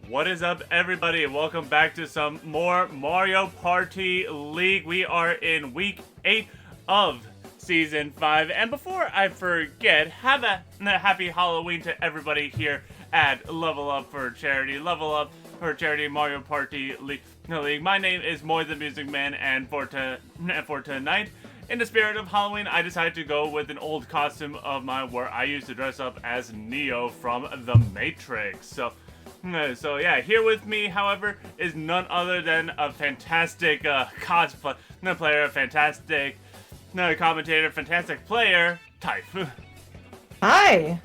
What is up, everybody? Welcome back to some more Mario Party League. We are in week 8 of season 5. And before I forget, have a happy Halloween to everybody here at Level Up for Charity. Level Up for Charity Mario Party League. My name is Moy the Music Man, and for tonight, in the spirit of Halloween, I decided to go with an old costume of mine where I used to dress up as Neo from The Matrix. So yeah, here with me, however, is none other than a fantastic cosplay player, a fantastic commentator, fantastic player, Type. Hi.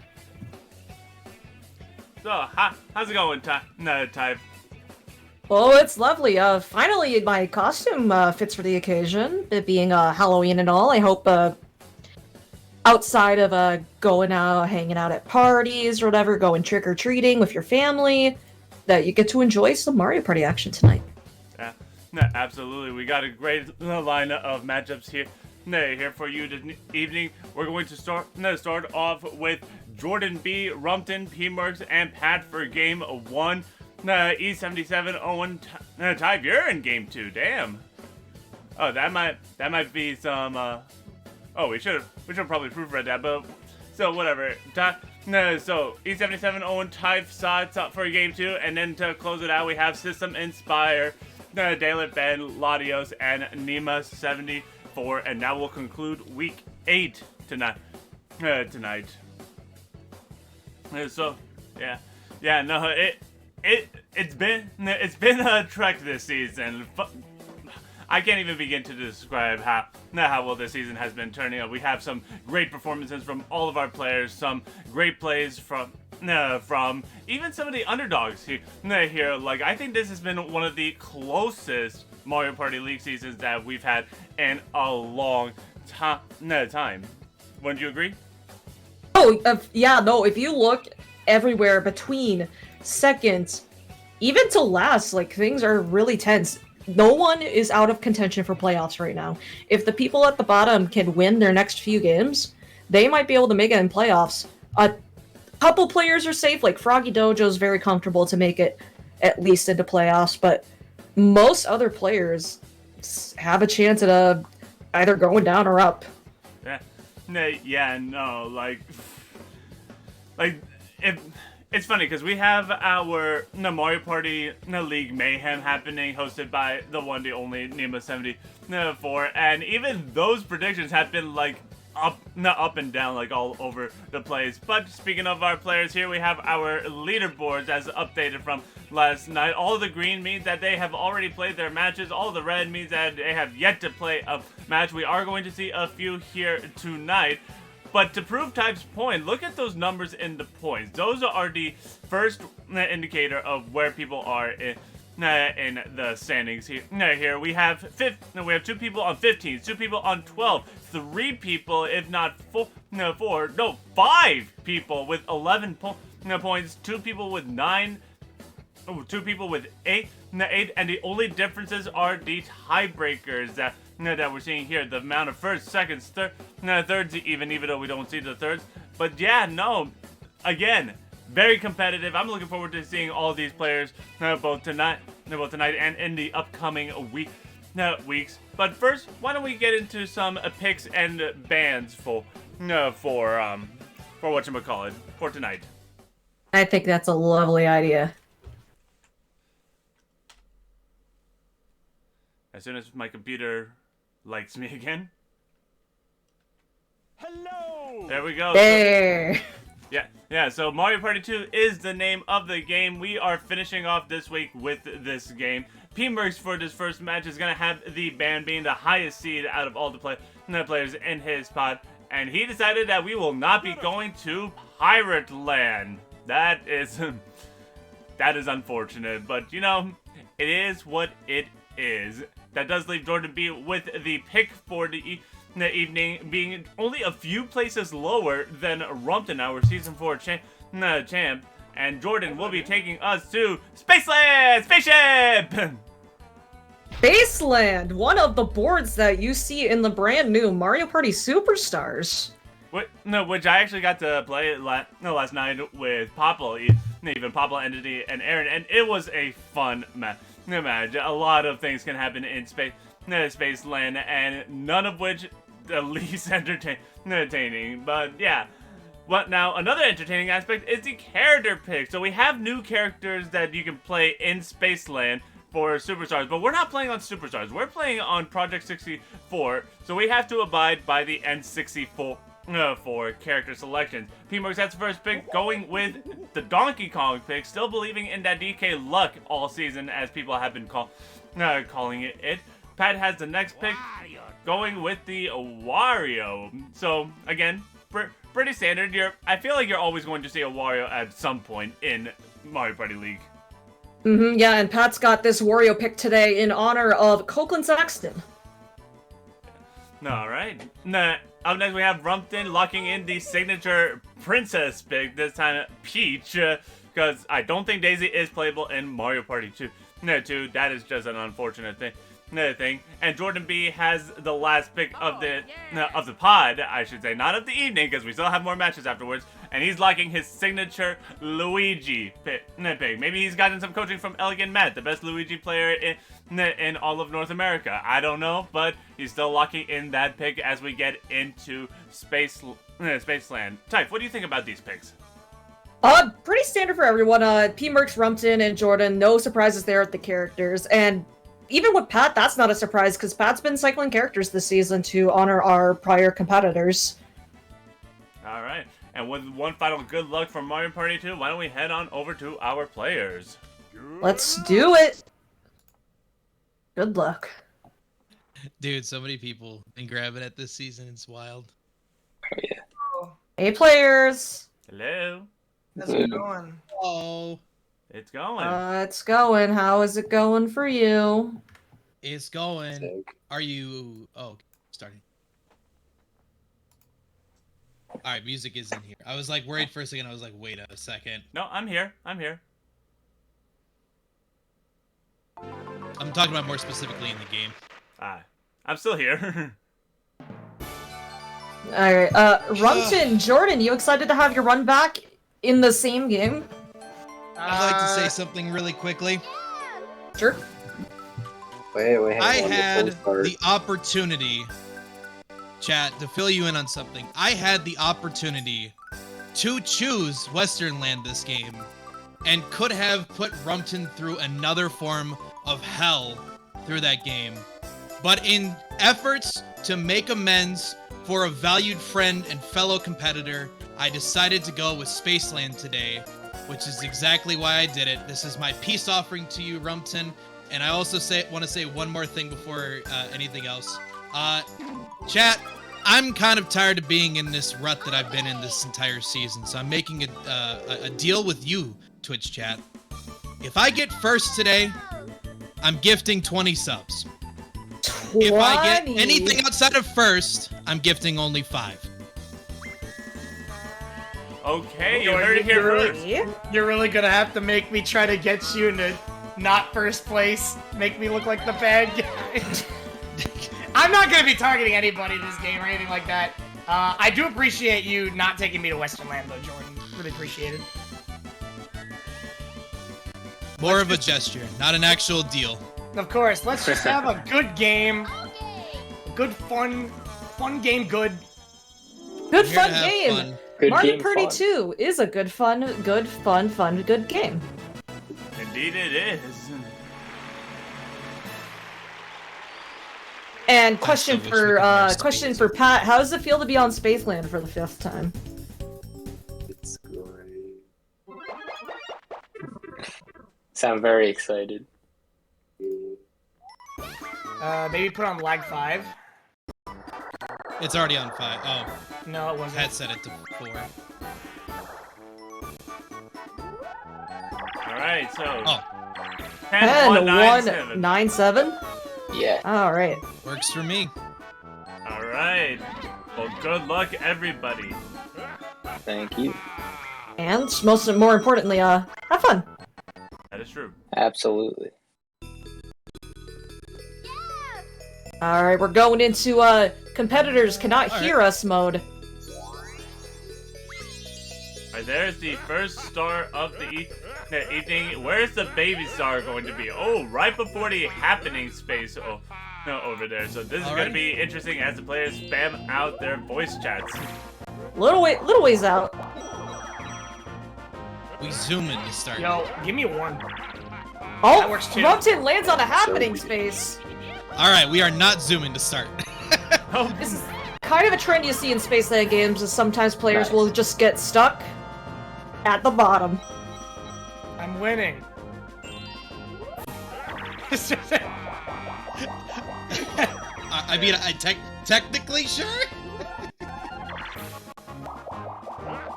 So, how's it going, Type? Oh, it's lovely. Finally, my costume fits for the occasion. It being Halloween and all, I hope outside of going out, hanging out at parties or whatever, going trick-or-treating with your family, that you get to enjoy some Mario Party action tonight. Yeah, absolutely. We got a great line of matchups here for you this evening. We're going to start off with JordanB, Rumtin, P-Merks, and Pat for game 1. E77, Owen, Type, you're in game 2. Damn. Oh, that might be some. Oh, we should probably proofread that, but so whatever. So E77, Owen, Type, Sots up for game 2, and then to close it out, we have System Inspire, Dalit Ben, Latios, and Nima74, and now we'll conclude week 8 tonight. So yeah, no, it's been a trek this season. I can't even begin to describe how well this season has been turning out. We have some great performances from all of our players, some great plays from even some of the underdogs here. Like, I think this has been one of the closest Mario Party League seasons that we've had in a long time. Wouldn't you agree? Oh, yeah, no, if you look everywhere between seconds, even to last, like, things are really tense. No one is out of contention for playoffs right now. If the people at the bottom can win their next few games, they might be able to make it in playoffs. A couple players are safe, like Froggy Dojo's very comfortable to make it at least into playoffs, but most other players have a chance at either going down or up. It's funny because we have our Mario Party League Mayhem happening, hosted by the one, the only Nima74, and even those predictions have been like up and down, like all over the place. But speaking of our players, here we have our leaderboards as updated from last night. All of the green means that they have already played their matches. All of the red means that they have yet to play a match. We are going to see a few here tonight. But to prove Type's point, look at those numbers in the points. Those are the first indicator of where people are in the standings here. We have 2 people on 15, 2 people on 12, 3 people, if not 5 people with 11 points, 2 people with 9, 2 people with 8, and the only differences are the tiebreakers that we're seeing here. The amount of first, seconds, thirds, even though we don't see the thirds. But yeah, no, again, very competitive. I'm looking forward to seeing all these players both tonight and in the upcoming weeks. But first, why don't we get into some picks and bans for whatchamacallit for tonight? I think that's a lovely idea. As soon as my computer likes me again. Hello! There we go. There. Yeah, so Mario Party 2 is the name of the game. We are finishing off this week with this game. P-Merks for this first match is going to have the ban being the highest seed out of all the players in his pod. And he decided that we will not be going to Pirate Land. That is unfortunate, but you know, it is what it is. That does leave JordanB with the pick for the evening, being only a few places lower than Rumtin, our Season 4 champ. And Jordan will be taking us to Spaceland! Spaceship! Baseland, one of the boards that you see in the brand new Mario Party Superstars. Which I actually got to play last night with Popple even Pablo, Entity, and Aaron, and it was a fun match. A lot of things can happen in Spaceland, and none of which the least entertaining. But yeah. But now, another entertaining aspect is the character pick. So we have new characters that you can play in Spaceland for Superstars, but we're not playing on Superstars. We're playing on Project 64, so we have to abide by the N64 for character selections. P-Merks, that's the first pick, going with the Donkey Kong pick, still believing in that DK luck all season, as people have been calling it. Pat has the next pick, going with the Wario. So, again, pretty standard. I feel like you're always going to see a Wario at some point in Mario Party League. Yeah, and Pat's got this Wario pick today in honor of Copeland Saxton. Alright. Up next we have Rumtin locking in the signature princess pick, this time Peach, because I don't think Daisy is playable in Mario Party 2. That is just an unfortunate thing. And JordanB has the last pick of the pod, I should say, not of the evening, because we still have more matches afterwards. And he's locking his signature Luigi pick. Maybe he's gotten some coaching from Elegant Matt, the best Luigi player in all of North America. I don't know, but he's still locking in that pick as we get into Spaceland. Type, what do you think about these picks? Pretty standard for everyone. P-Merks, Rumtin, and Jordan. No surprises there with the characters, and even with Pat, that's not a surprise, because Pat's been cycling characters this season to honor our prior competitors. Alright, and with one final good luck from Mario Party 2, why don't we head on over to our players? Let's do it! Good luck. Dude, so many people been grabbing it this season, it's wild. Oh, yeah. Hey, players! Hello? How's it going? Oh. It's going. It's going. How is it going for you? It's going. Are you... Oh, starting. Alright, music is in here. I was like worried for a second. I was like, wait a second. No, I'm here. I'm talking about more specifically in the game. I'm still here. Alright, Rumtin, Jordan, you excited to have your run back in the same game? I'd like to say something really quickly. Sure. Wait. I had the opportunity, chat, to fill you in on something. I had the opportunity to choose Western Land this game, and could have put Rumtin through another form of hell through that game. But in efforts to make amends for a valued friend and fellow competitor, I decided to go with Spaceland today, which is exactly why I did it. This is my peace offering to you, Rumtin. And I also want to say one more thing before anything else. Chat, I'm kind of tired of being in this rut that I've been in this entire season, so I'm making a deal with you, Twitch chat. If I get first today, I'm gifting 20 subs. 20? If I get anything outside of first, I'm gifting only 5. Okay, you heard it here first. You're really gonna have to make me try to get you into not first place. Make me look like the bad guy. I'm not gonna be targeting anybody this game or anything like that. I do appreciate you not taking me to Western Land though, Jordan. Really appreciate it. More of a gesture, not an actual deal. Of course, let's just have a good game. Good fun game, good. Good We're fun gonna have game! fun. Good Mario game Party fun. 2 is a good fun, good game. Indeed it is. And question still wish we could wear question skis. for Pat, how does it feel to be on Spaceland for the 5th time? It's great. Sound very excited. Maybe put on lag 5. It's already on 5. Oh, No, it wasn't. Pat set it to 4. Alright, so. Oh, 10-1-9-7. 1-9-7? Yeah. Alright. works for me. Alright. Well, good luck, everybody. Thank you. And more importantly, have fun. That is true. Absolutely. Alright, we're going into competitors cannot hear us mode. Right, there's the first star of the evening. Where's the baby star going to be? Oh, right before the happening space. Oh, no, over there. So this is going to be interesting as the players spam out their voice chats. Little ways out. We zoom in to start. Yo, give me one. Oh, That works too. Rumtin lands on a happening space. All right, we are not zooming to start. Oh, This is kind of a trend you see in Spaceland games, is sometimes players will just get stuck at the bottom. I'm winning. I mean, technically sure.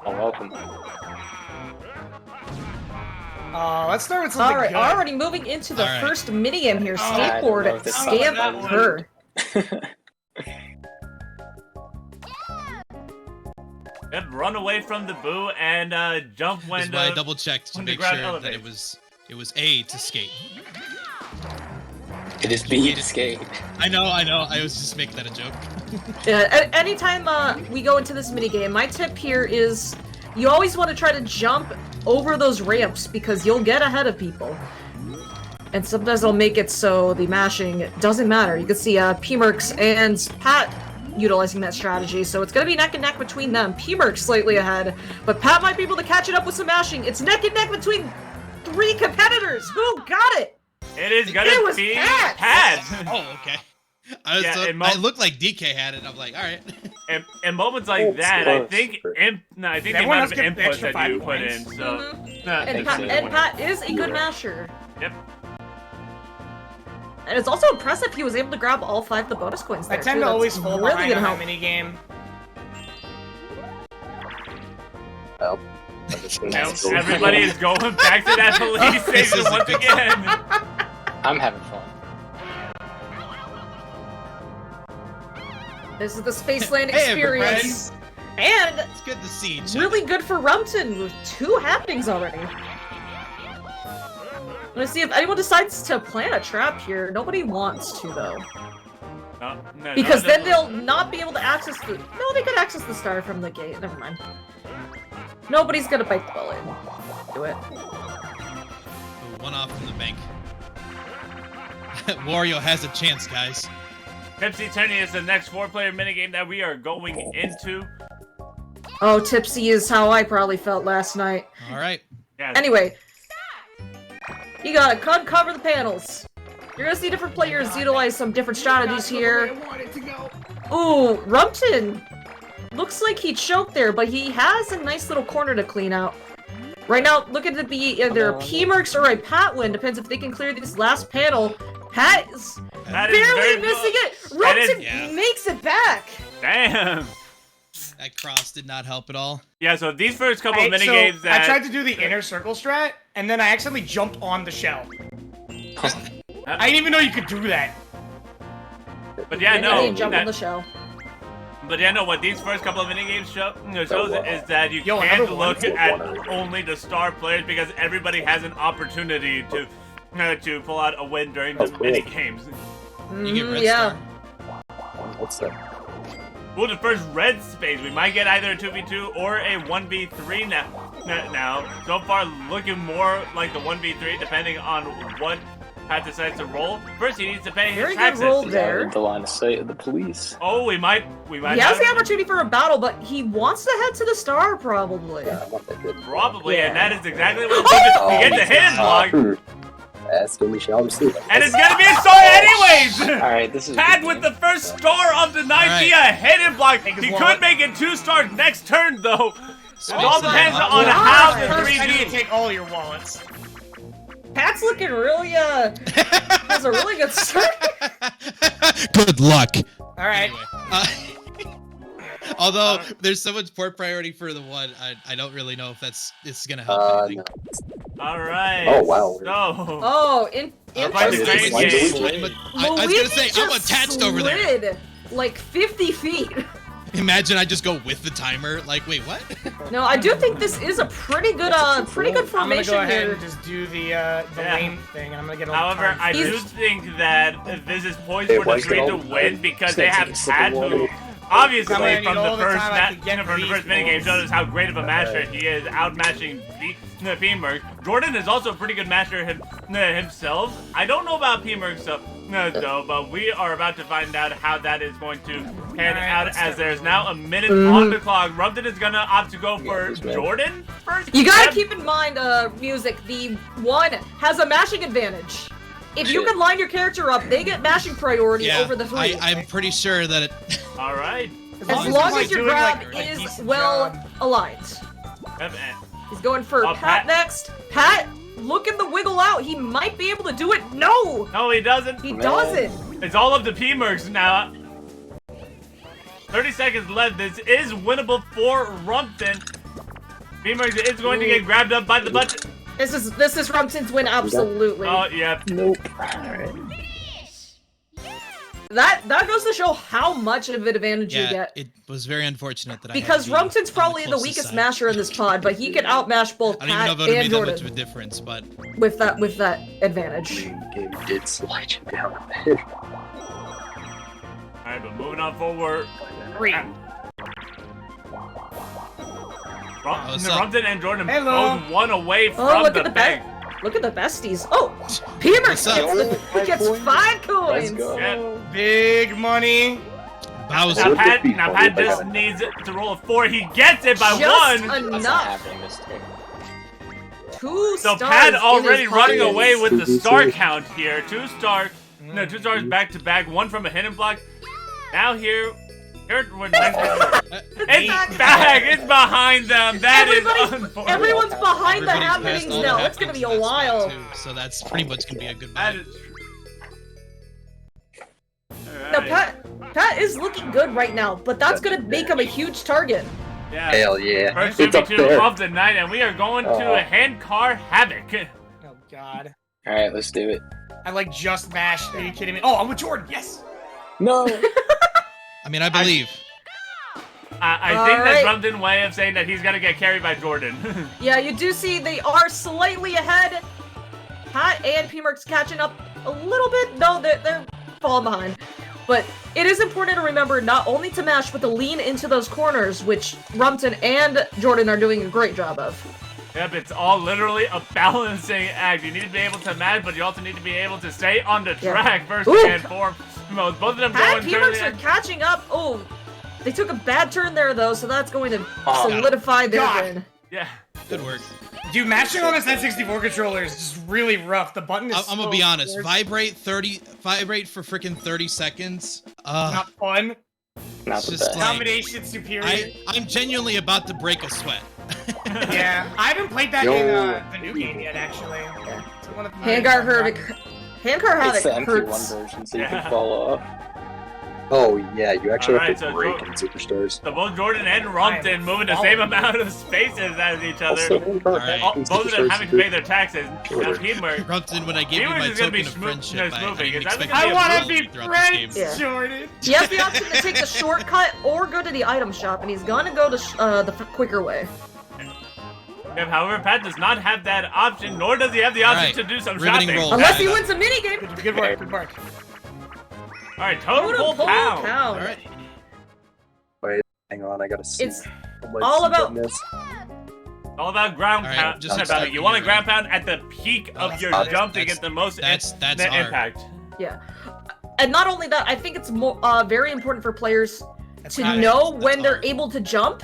Oh, welcome. Let's start with something Alright, good. already moving into the Alright. first minigame here. I Skateboard love this scam one. her. yep, run away from the boo and jump This when is why I double checked to when the make ground sure that elevates. it was A to skate. It is B to skate. I know. I was just making that a joke. Anytime we go into this minigame, my tip here is you always want to try to jump over those ramps because you'll get ahead of people. And sometimes they'll make it so the mashing doesn't matter. You can see P-Merks and Pat utilizing that strategy, so it's going to be neck and neck between them. P-Merks slightly ahead, but Pat might be able to catch it up with some mashing. It's neck and neck between 3 competitors. Who got it? It is gonna It was be Pat. Pat. Oh, okay. I looked like DK had it. I'm like, all right. In moments like It's that, I close. think I think the Everyone amount of else get the inputs extra that you 5 put points. in. So And Excellent. Pat is a good masher. Yep. And it's also impressive he was able to grab all 5 of the bonus coins I there, tend too. to always That's fall really behind gonna on help. that minigame. Well, Now everybody is going back to that police This station is a once good again. I'm having fun. This is the Spaceland Hey, experience. And It's good to see each other. really good for Rumtin with 2 happenings already. Let's see if anyone decides to plant a trap here. Nobody wants to, though. No, Because no, then no. they'll not be able to access the... No, they could access the star from the gate. Never mind. Nobody's gonna bite the bullet. Do it. One off from the bank. Wario has a chance, guys. Tipsy Tourney is the next 4-player minigame that we are going into. Oh, tipsy is how I probably felt last night. All right. Yeah. Anyway. You gotta cover the panels. You're gonna see different players utilize some different strategies here. Ooh, Rumtin! Looks like he choked there, but he has a nice little corner to clean out. Right now, looking to be either P-Merks or a Pat win. Depends if they can clear this last panel. Pat is That is barely very missing close. it! That is- Rumtin yeah. makes it back! Damn. That cross did not help at all. Yeah, so these first couple of So, minigames that I tried to do the inner circle strat, and then I accidentally jumped on the shell. I didn't even know you could do that. But yeah, And no. they jump on the shell. But yeah, no, what these first couple of minigames shows is that you Yo, can't another one. look at only the star players because everybody has an opportunity to pull out a win during the minigames. You get red yeah. star. What's that? Well, the first red space, we might get either a 2v2 or a 1v3 now. So far, looking more like the 1v3, depending on what Pat decides to roll. First, he needs to pay his Very good taxes. roll He's there. out of the line of sight of the police. Oh, we might He has have the opportunity for a battle, but he wants to head to the star, probably. Yeah, I'm not that good. probably, and Yeah. that is exactly what it's going to Oh, You get the hidden block, Ask him, we shall receive. and it's going to be a star anyways! Alright, this is Pat good with game. the first star of the night Alright. via hidden block. Take his He wallet. could make it 2 stars next turn, though. It all Space depends Land. on Yeah. how the First, 3 I need to do. take all your wallets. Pat's looking really, has a really good start. Good luck. Alright. Anyway, although there's so much port priority for the one, I don't really know if this is gonna help anything. No. All right. Oh, wow. So, Oh, I'll find the interesting. great game. I was gonna say I'm attached over there. slid like 50 feet. Imagine I just go with the timer. Like, wait, what? No, I do think this is a pretty good, pretty good I'm gonna formation go ahead here. and just do the Yeah. lane thing, and I'm gonna get a However, I do He's- think that this is poised Hey, for why the is 3 it to all win red? because Just they gonna have take a sip of Pat water. Obviously, Come on, from all the the first time I could get from the these first minigame, balls. showed us how great of a master he is, outmatching P-Merks. Jordan is also a pretty good master himself. I don't know about P-Merks though, but we are about to find out how that is going to pan out, as there's now a minute on the clock. Rumtin is gonna opt to go for Jordan first. You gotta keep in mind, music, the one has a mashing advantage. If you can line your character up, they get mashing priority over the three. I'm pretty sure that it... All right. As long as your doing, grab like, a is decent well job. aligned. Yep, He's going for Oh, Pat Pat. next. Pat, looking to wiggle out. He might be able to do it. No! No, he doesn't. He doesn't. It's all up to P-Merks now. 30 seconds left. This is winnable for Rumtin. P-Merks is going to get grabbed up by the butt. This is Rumtin's win, absolutely. Oh, yeah. Nope. Alright. That goes to show how much of an advantage you get. it was very unfortunate that Because I had to be Rumtin's on probably the closest weakest side. masher in this pod, but he can outmash both I don't even know Pat if it would and have made that much of a Jordan difference, but... with that advantage. Game did slide you down a bit. Alright, but moving on forward. What's up? Rumtin and Jordan Hello. both one away from Oh, look the at the bank. Look at the besties. Oh, P-Merks What's up? gets 5 coins. Let's go. Yeah. Big money. Bowser. Now would Pat, be now funny Pat if I just got needs to roll a 4. He gets it by Just 1. That's not enough. happening this time. 2 So stars Pat in already his running pockets. away with the Two star stars. count here. 2 stars. No, 2 stars back to back. 1 from a hidden block. Now here we're next. It's back. It's behind them. That is unfortunate. Everyone's behind the Everybody's happenings past all now. the It's gonna be a happenings in that while. spot, too, so that's pretty much gonna be a good That bet. is Now Alright. Pat is looking good right now, but that's gonna make him a huge target. Yeah. Hell yeah. First It's up 52 there. of the night, and we are going to a hand car havoc. Oh God. Alright, let's do it. I like just mashed. Are you kidding me? Oh, I'm with Jordan. Yes. No! I mean, I believe. I think that's Alright. Rumtin's way of saying that he's gonna get carried by Jordan. Yeah, you do see they are slightly ahead. Pat and P-Merks catching up a little bit. No, they're falling behind. But it is important to remember not only to mash, but to lean into those corners, which Rumtin and Jordan are doing a great job of. Yep, it's all literally a balancing act. You need to be able to match, but you also need to be able to stay on the Yeah. track first Ooh. and foremost. Both of them Pat and going P-Merks through are catching up. Oh, they took a bad turn there, though, so that's going to Oh. solidify their God. win. Yeah. Good work. Dude, mashing on this N64 controller is just really rough. The button is I'm gonna so be honest. weird. Vibrate for freaking 30 seconds. Not fun. Not It's the just best. like- Combination superior. I'm genuinely about to break a sweat. Yeah, I haven't played that Yo. in the new game yet, actually. So one of the Handcar Havoc. Handcar It's Havoc the MP1 hurts. version, so you Yeah. can fall off. Oh yeah, you actually Alright, have to so break Jor- in Superstars. So both Jordan and Rumtin moving the same amount of spaces as each other. Also, Alright. Both of them having to pay their taxes. Now P-Merks. Rumtin, when I gave you P-Merks my is gonna be token of smooth- friendship, no, I smoothing. didn't Is that expect gonna I be a want rule to be throughout this game. friends, Yeah. Jordan. He has the option to take the shortcut or go to the item shop, and he's gonna go to the quicker way. Yep, however, Pat does not have that option, nor does he have the option Alright, to do some riveting shopping. roll. Unless he wins a minigame. Good work, good work. Alright, total Totem full pole pound. count. All right. Hang on, I gotta see. It's how much all you about- got this. All about ground Alright, pound. just Just about it. accept You want to me, ground pound at the peak of That's- your that's- jump to that's- get the most that's net hard. impact. Yeah. And not only that, I think it's very important for players to got it. know That's when they're hard. able to jump.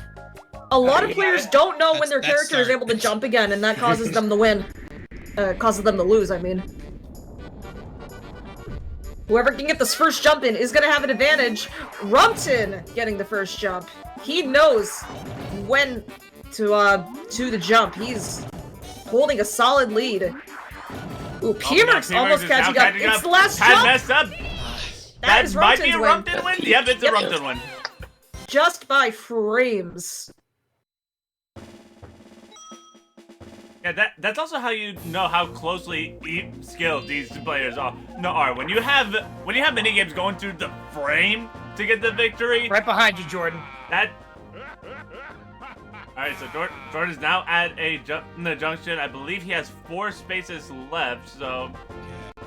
A lot of you players got it. don't know when That's- their that's character is hard. able to jump again, and that causes them to win. Causes them to lose, I mean. Whoever can get this first jump in is gonna have an advantage. Rumtin getting the first jump. He knows when to the jump. He's holding a solid lead. Ooh, P-Merks almost catching up. It's the last Pat jump. messed up. That That is might be a Rumtin's win. Rumtin win. Yep, it's a Yep. Rumtin win. Just by frames. Yeah, that's also how you know how closely skilled these players are. When you have mini games going through the frame to get the victory. Right behind you, Jordan. That. All right, so Jordan's now at in the junction. I believe he has 4 spaces left. So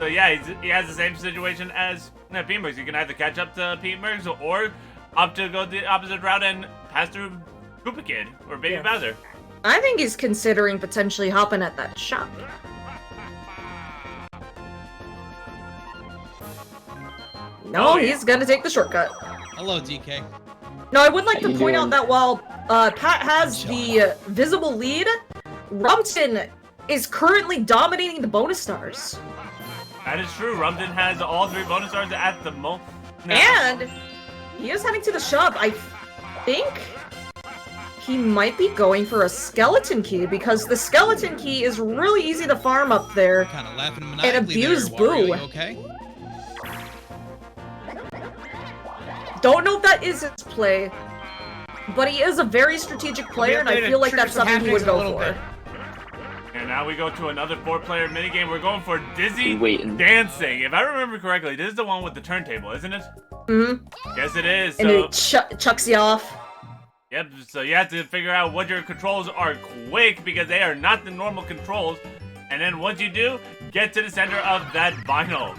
yeah, he has the same situation as P-Merks. You can either catch up to P-Merks or opt to go the opposite route and pass through Koopa Kid or Baby Bowser. I think he's considering potentially hopping at that shop. No, he's gonna take the shortcut. Hello, DK. No, I would like to point out that while Pat has the visible lead, Rumtin is currently dominating the bonus stars. That is true. Rumtin has all 3 bonus stars at the moment. And he is heading to the shop. I think he might be going for a skeleton key because the skeleton key is really easy to farm up there. Kind of laughing And maniacally abuse there, Boo. Wario, you okay? Don't know if that is his play, but he is a very strategic player, and I feel like that's something he would go for. And now we go to another 4-player minigame. We're going for Dizzy Waiting. Dancing. If I remember correctly, this is the one with the turntable, isn't it? Mm-hmm. Yes, it is. And So, it chucks you off. yep, so you have to figure out what your controls are quick because they are not the normal controls. And then once you do, get to the center of that vinyl.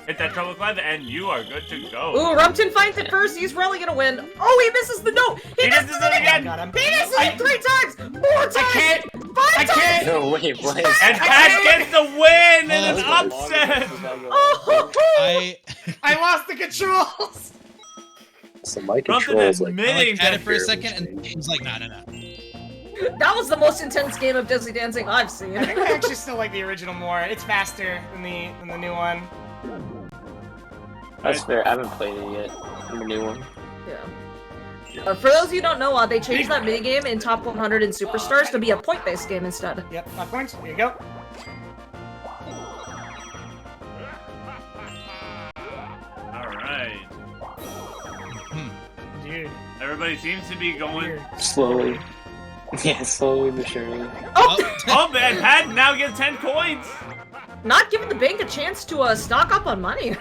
Hit that treble clef, and you are good to go. Ooh, Rumtin finds it first. He's really gonna win. Oh, he misses the note. He misses it again. Got him. He misses it 3 times. 4 times. I can't. 5 times. No, wait, what? And Pat gets the win in an Oh, upset. Oh, I lost the controls. So my Rumtin controls like admitting had that it for a second, and he was like, nah. that was the most intense game of Dizzy Dancing I've seen. I think I actually still like the original more. It's faster than the new one. That's fair. I haven't played it yet. The new one. Yeah. For those of you who don't know, they changed that minigame in Top 100 and Superstars to be a point-based game instead. Yep, 5 points. Here you go. Alright. Dude. Everybody seems to be going. Weird. Slowly. Yeah, slowly but surely. Oh man, Pat now gets 10 coins. Not giving the bank a chance to stock up on money.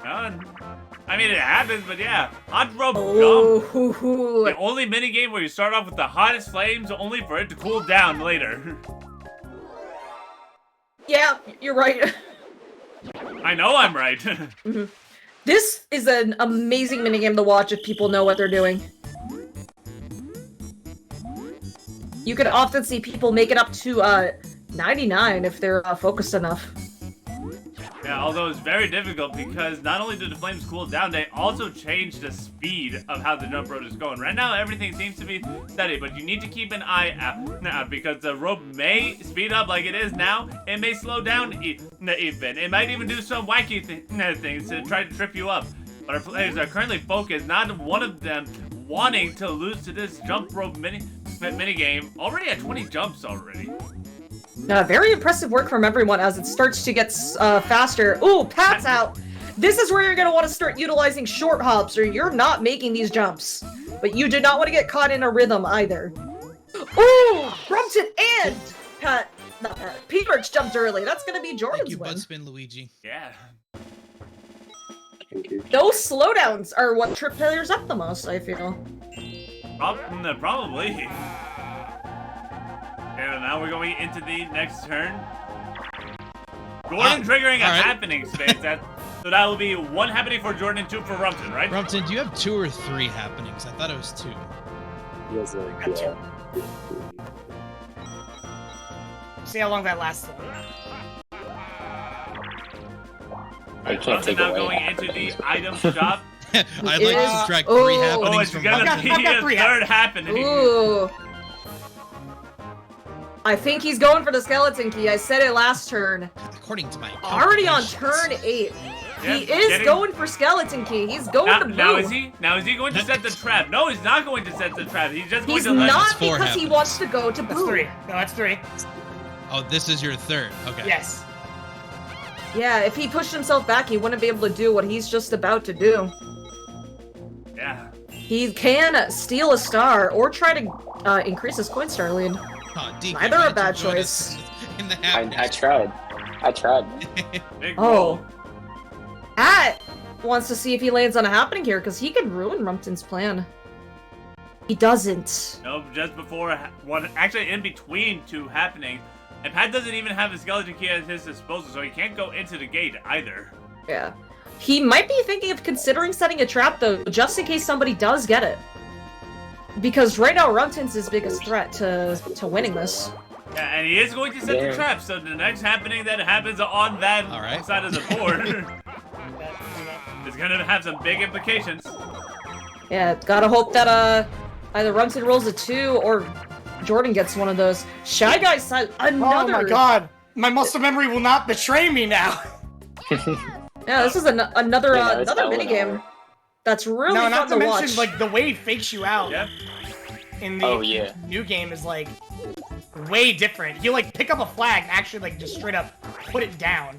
I mean, it happens, but yeah. Hot rope jump. Oh, The only minigame where you start off with the hottest flames, only for it to cool down later. yeah, you're right. I know I'm right. This is an amazing minigame to watch if people know what they're doing. You can often see people make it up to 99 if they're focused enough. Yeah, although it's very difficult because not only do the flames cool down, they also change the speed of how the jump rope is going. Right now, everything seems to be steady, but you need to keep an eye out because the rope may speed up like it is now. It may slow down even. It might even do some wacky things to try to trip you up. But our players are currently focused, not one of them wanting to lose to this jump rope minigame. Already at 20 jumps already. Very impressive work from everyone as it starts to get faster. Ooh, Pat's out. This is where you're going to want to start utilizing short hops or you're not making these jumps. But you do not want to get caught in a rhythm either. Ooh, Rumtin and Pat, not Pat, P-Merks jumped early. That's going to be Jordan's Thank you, win. Buttspin Luigi. Yeah. Thank you. Those slowdowns are what trip players up the most, I feel. Probably. And now we're going into the next turn. Jordan triggering a happening space. So that will be 1 happening for Jordan and 2 for Rumtin, right? Rumtin, do you have 2 or 3 happenings? I thought it was 2. He has like Gotcha. See how long that lasts. I can't Rumtin take now away. going into the item shop. I'd like to subtract 3 Oh, happenings It's from gonna Rumtin. be I've got a 3 third happening. Ooh. I think he's going for the skeleton key. I said it last turn. According to my Already on calculations. turn 8. Yeah, He is getting- going for skeleton key. He's going to Now Boo. is he? Now is he going to set the trap? No, he's not going to set the trap. He's just going He's to let. not That's 4 because he happenings. wants to go to That's Boo. 3. No, that's 3. Oh, this is your 3rd. Okay. Yes. Yeah, if he pushed himself back, he wouldn't be able to do what he's just about to do. Yeah. He can steal a star or try to increase his coin star lead. Oh, DK, Neither why a didn't bad you join choice. us In the happenings? I tried. I tried. Big Oh. roll. At wants to see if he lands on a happening here because he could ruin Rumtin's plan. He doesn't. Nope, just before one, actually in between 2 happenings. And Pat doesn't even have a skeleton key at his disposal, so he can't go into the gate either. Yeah. He might be thinking of considering setting a trap, though, just in case somebody does get it. Because right now, Rumtin's his biggest threat to winning this. Yeah, and he is going to set the trap, so the next happening that happens on that side of the board is going to have some big implications. Yeah, gotta hope that either Rumtin rolls a 2 or Jordan gets one of those. Shy Guy's side, another... Oh my god! My muscle memory will not betray me now! Yeah, this is another minigame that's really fun to watch. No, not to mention, like, the way he fakes you out in the new game is, like, way different. He'll, like, pick up a flag and actually, like, just straight up put it down.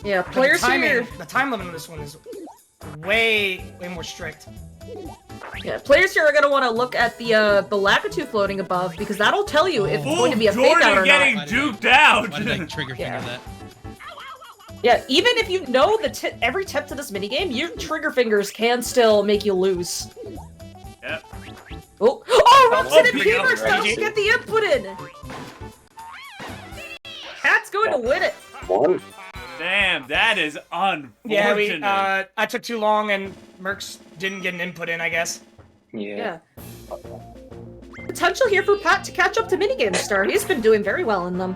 Yeah, players here... The time limit on this one is way more strict. Yeah, players here are gonna want to look at the Lakitu floating above, because that'll tell you if it's going to be a fake out or not. Jordan getting duked out! Why did I trigger finger that? Yeah, even if you know every tip to this minigame, your trigger fingers can still make you lose. Yep. Oh, Rumtin and P-Merks don't get the input in! Cat's going to win it! Damn, that is unfortunate. Yeah, I took too long and Merks didn't get an input in, I guess. Yeah. Potential here for Pat to catch up to minigame star. He's been doing very well in them.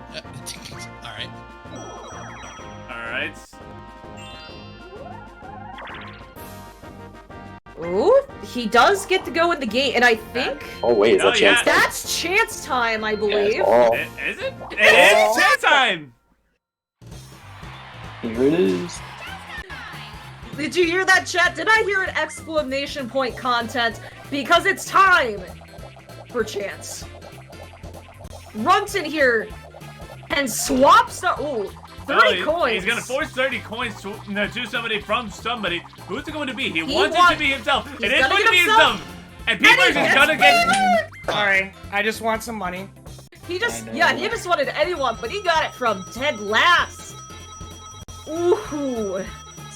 Alright. Ooh, he does get to go in the game, and I think... Oh wait, is that chance? That's chance time, I believe. Is it? It is chance time! Here it is. Did you hear that, chat? Did I hear an exclamation point content? Because it's time for chance. Rumtin here and swaps the... Ooh, 30 coins. He's gonna force 30 coins to somebody from somebody. Who's it going to be? He wants it to be himself. It is going to be himself. And P-Merks is gonna get... Sorry, I just want some money. He just wanted anyone, but he got it from dead last. Ooh.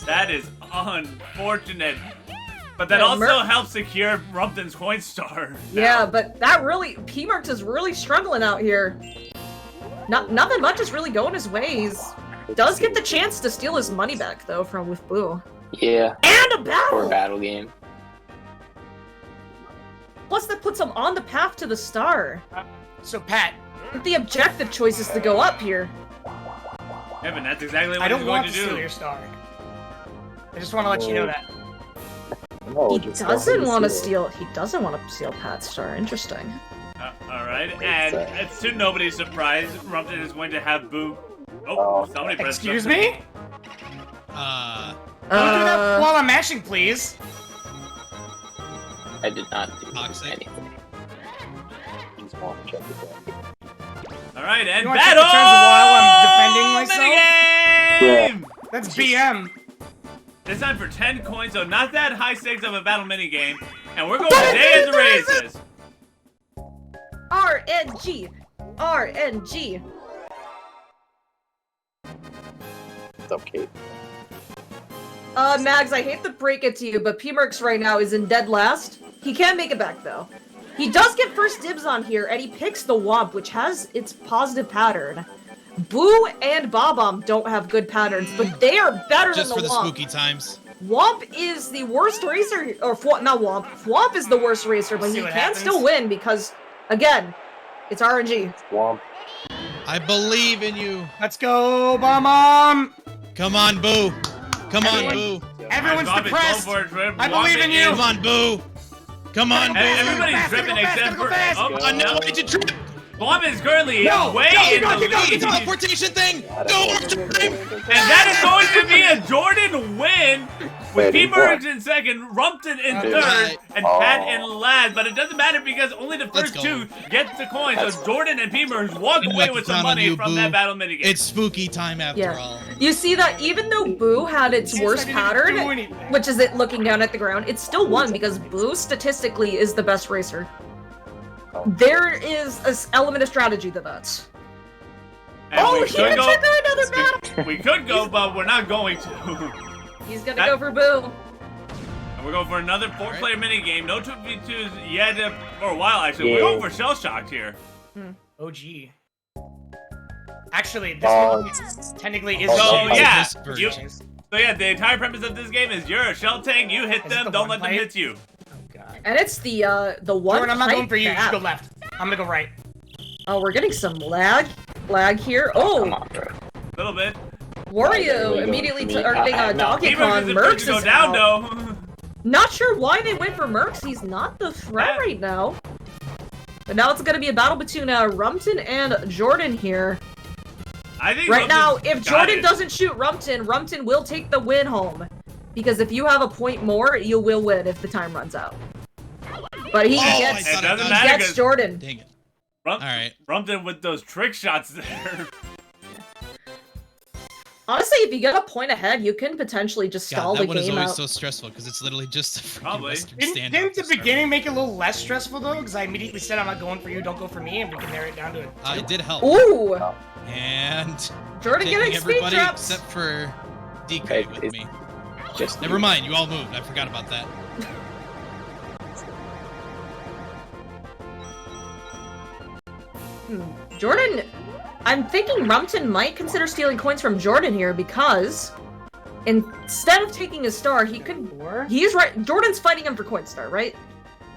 That is unfortunate. But that also helps secure Rumtin's coin star. Yeah, but that really... P-Merks is really struggling out here. Nothing much is really going his way. He does get the chance to steal his money back, though, with Boo. Yeah. And a battle! For a battle game. Plus, that puts him on the path to the star. So, Pat. The objective choice is to go up here. Evan, that's exactly what I don't he's going to do. Steal your star. I just want to let you know that. No, He doesn't want to steal Pat's star. Interesting. Alright, and to nobody's surprise, Rumtin is going to have Boo. Oh, somebody pressed Excuse me? Uh... Don't do that while I'm mashing, please. I did not do Toxic. anything. Alright, and You want to check the battle! turns while I'm defending myself? Minigame! That's BM. This time for 10 coins, so not that high stakes of a battle minigame. And we're going today as the races. RNG! RNG! It's okay. Mags, I hate to break it to you, but P-Merks right now is in dead last. He can make it back, though. He does get first dibs on here, and he picks the Womp, which has its positive pattern. Boo and Bob-omb don't have good patterns, but they are better than the Womp. Just for the spooky times. Womp is the worst racer, or not Womp. Womp is the worst racer, but he can still win because, again, it's RNG. Womp. I believe in you. Let's go, Bob-omb. Come on, Boo. Come on, Boo. Everyone's depressed. I believe in you. Come on, Boo. Come on, Boo. Everybody's dripping except for... Oh, no, why'd you trip? Bomb is currently way in the lead. The teleportation thing. Go. And that is going to be a Jordan win with P-Merks in second, Rumtin in third, and Pat in last. But it doesn't matter because only the first two get the coin. So Jordan and P-Merks walk away with some money from that battle minigame. It's spooky time after all. You see that even though Boo had its worst pattern, which is it looking down at the ground, it still won because Boo statistically is the best racer. There is an element of strategy to that. And oh, he even took another battle! We could go, but we're not going to. He's gonna go for Boo. And we're going for another 4-player minigame. No 2v2s yet for a while, actually. We're going for Shell Shock here. Oh, gee. Actually, this one technically is... So, yeah. So yeah, the entire premise of this game is you're a shell tank, you hit Is it them, the don't one let them pipe? hit you. Oh god. And it's the one. Jordan, I'm not going pipe for you. You map. go left. I'm gonna go right. Oh, we're getting some lag here. Come Oh, on, bro. A little bit. Wario Really immediately going for me? targeting No. Donkey P-Merks Kong. isn't Merks supposed to go is down out. though. Not sure why they went for Merks. He's not the threat right now. But now it's gonna be a battle between Rumtin and Jordan here. I think Right now, Rumtin's if got Jordan it. doesn't shoot Rumtin, Rumtin will take the win home. Because if you have a point more, you will win if the time runs out. But he I gets, thought It doesn't was- matter. gets 'cause Jordan. Dang it. Rum- All right. Rumtin with those trick shots there. Honestly, if you get a point ahead, you can potentially just stall God, that the one is game always out. so stressful because it's literally just a freaking Probably. Western Didn't standout. the beginning make it a little less stressful though? Because I immediately said I'm not going for you, don't go for me, and we can narrow it down to it. It did help. Ooh! And Jordan taking getting speed everybody traps! except for DK Okay, with it's- me. Just Never mind, you all moved. I forgot about that. Jordan, I'm thinking Rumtin might consider stealing coins from Jordan here because instead of taking a star, he could. Four? He's right. Jordan's fighting him for Coinstar, right?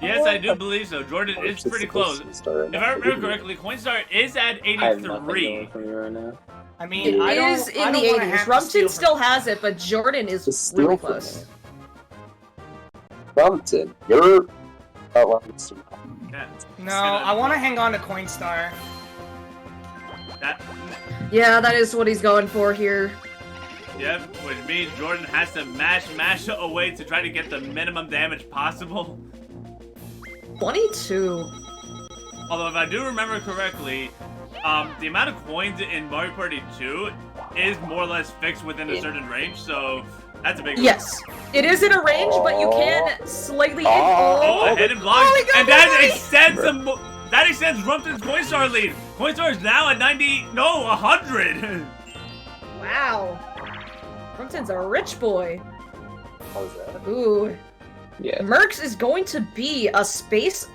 Yes, I do believe so. Jordan is pretty close. If I remember correctly, Coinstar is at I have nothing 83. going for me right now. I It mean, I don't, is I in the don't wanna 80s. have to steal Rumtin from- still has it, but Jordan is Just steal really from close. him. Rumtin, you're. Oh, Rumtin. Yeah. No, I want to hang on to Coinstar. That, Yeah, that is what he's going for here. yeah, which means Jordan has to mash away to try to get the minimum damage possible. 22. Although if I do remember correctly, the amount of coins in Mario Party 2 is more or less fixed within a certain range, so that's a big Yes, it is in a range, but you can slightly. Oh, a hidden block, Oh, he got and that nobody! extends that extends Rumtin's Coinstar lead. Coinstar is now at 100. Wow. Rumtin's a rich boy. How was that? Ooh. Yeah. Merks is going to be a space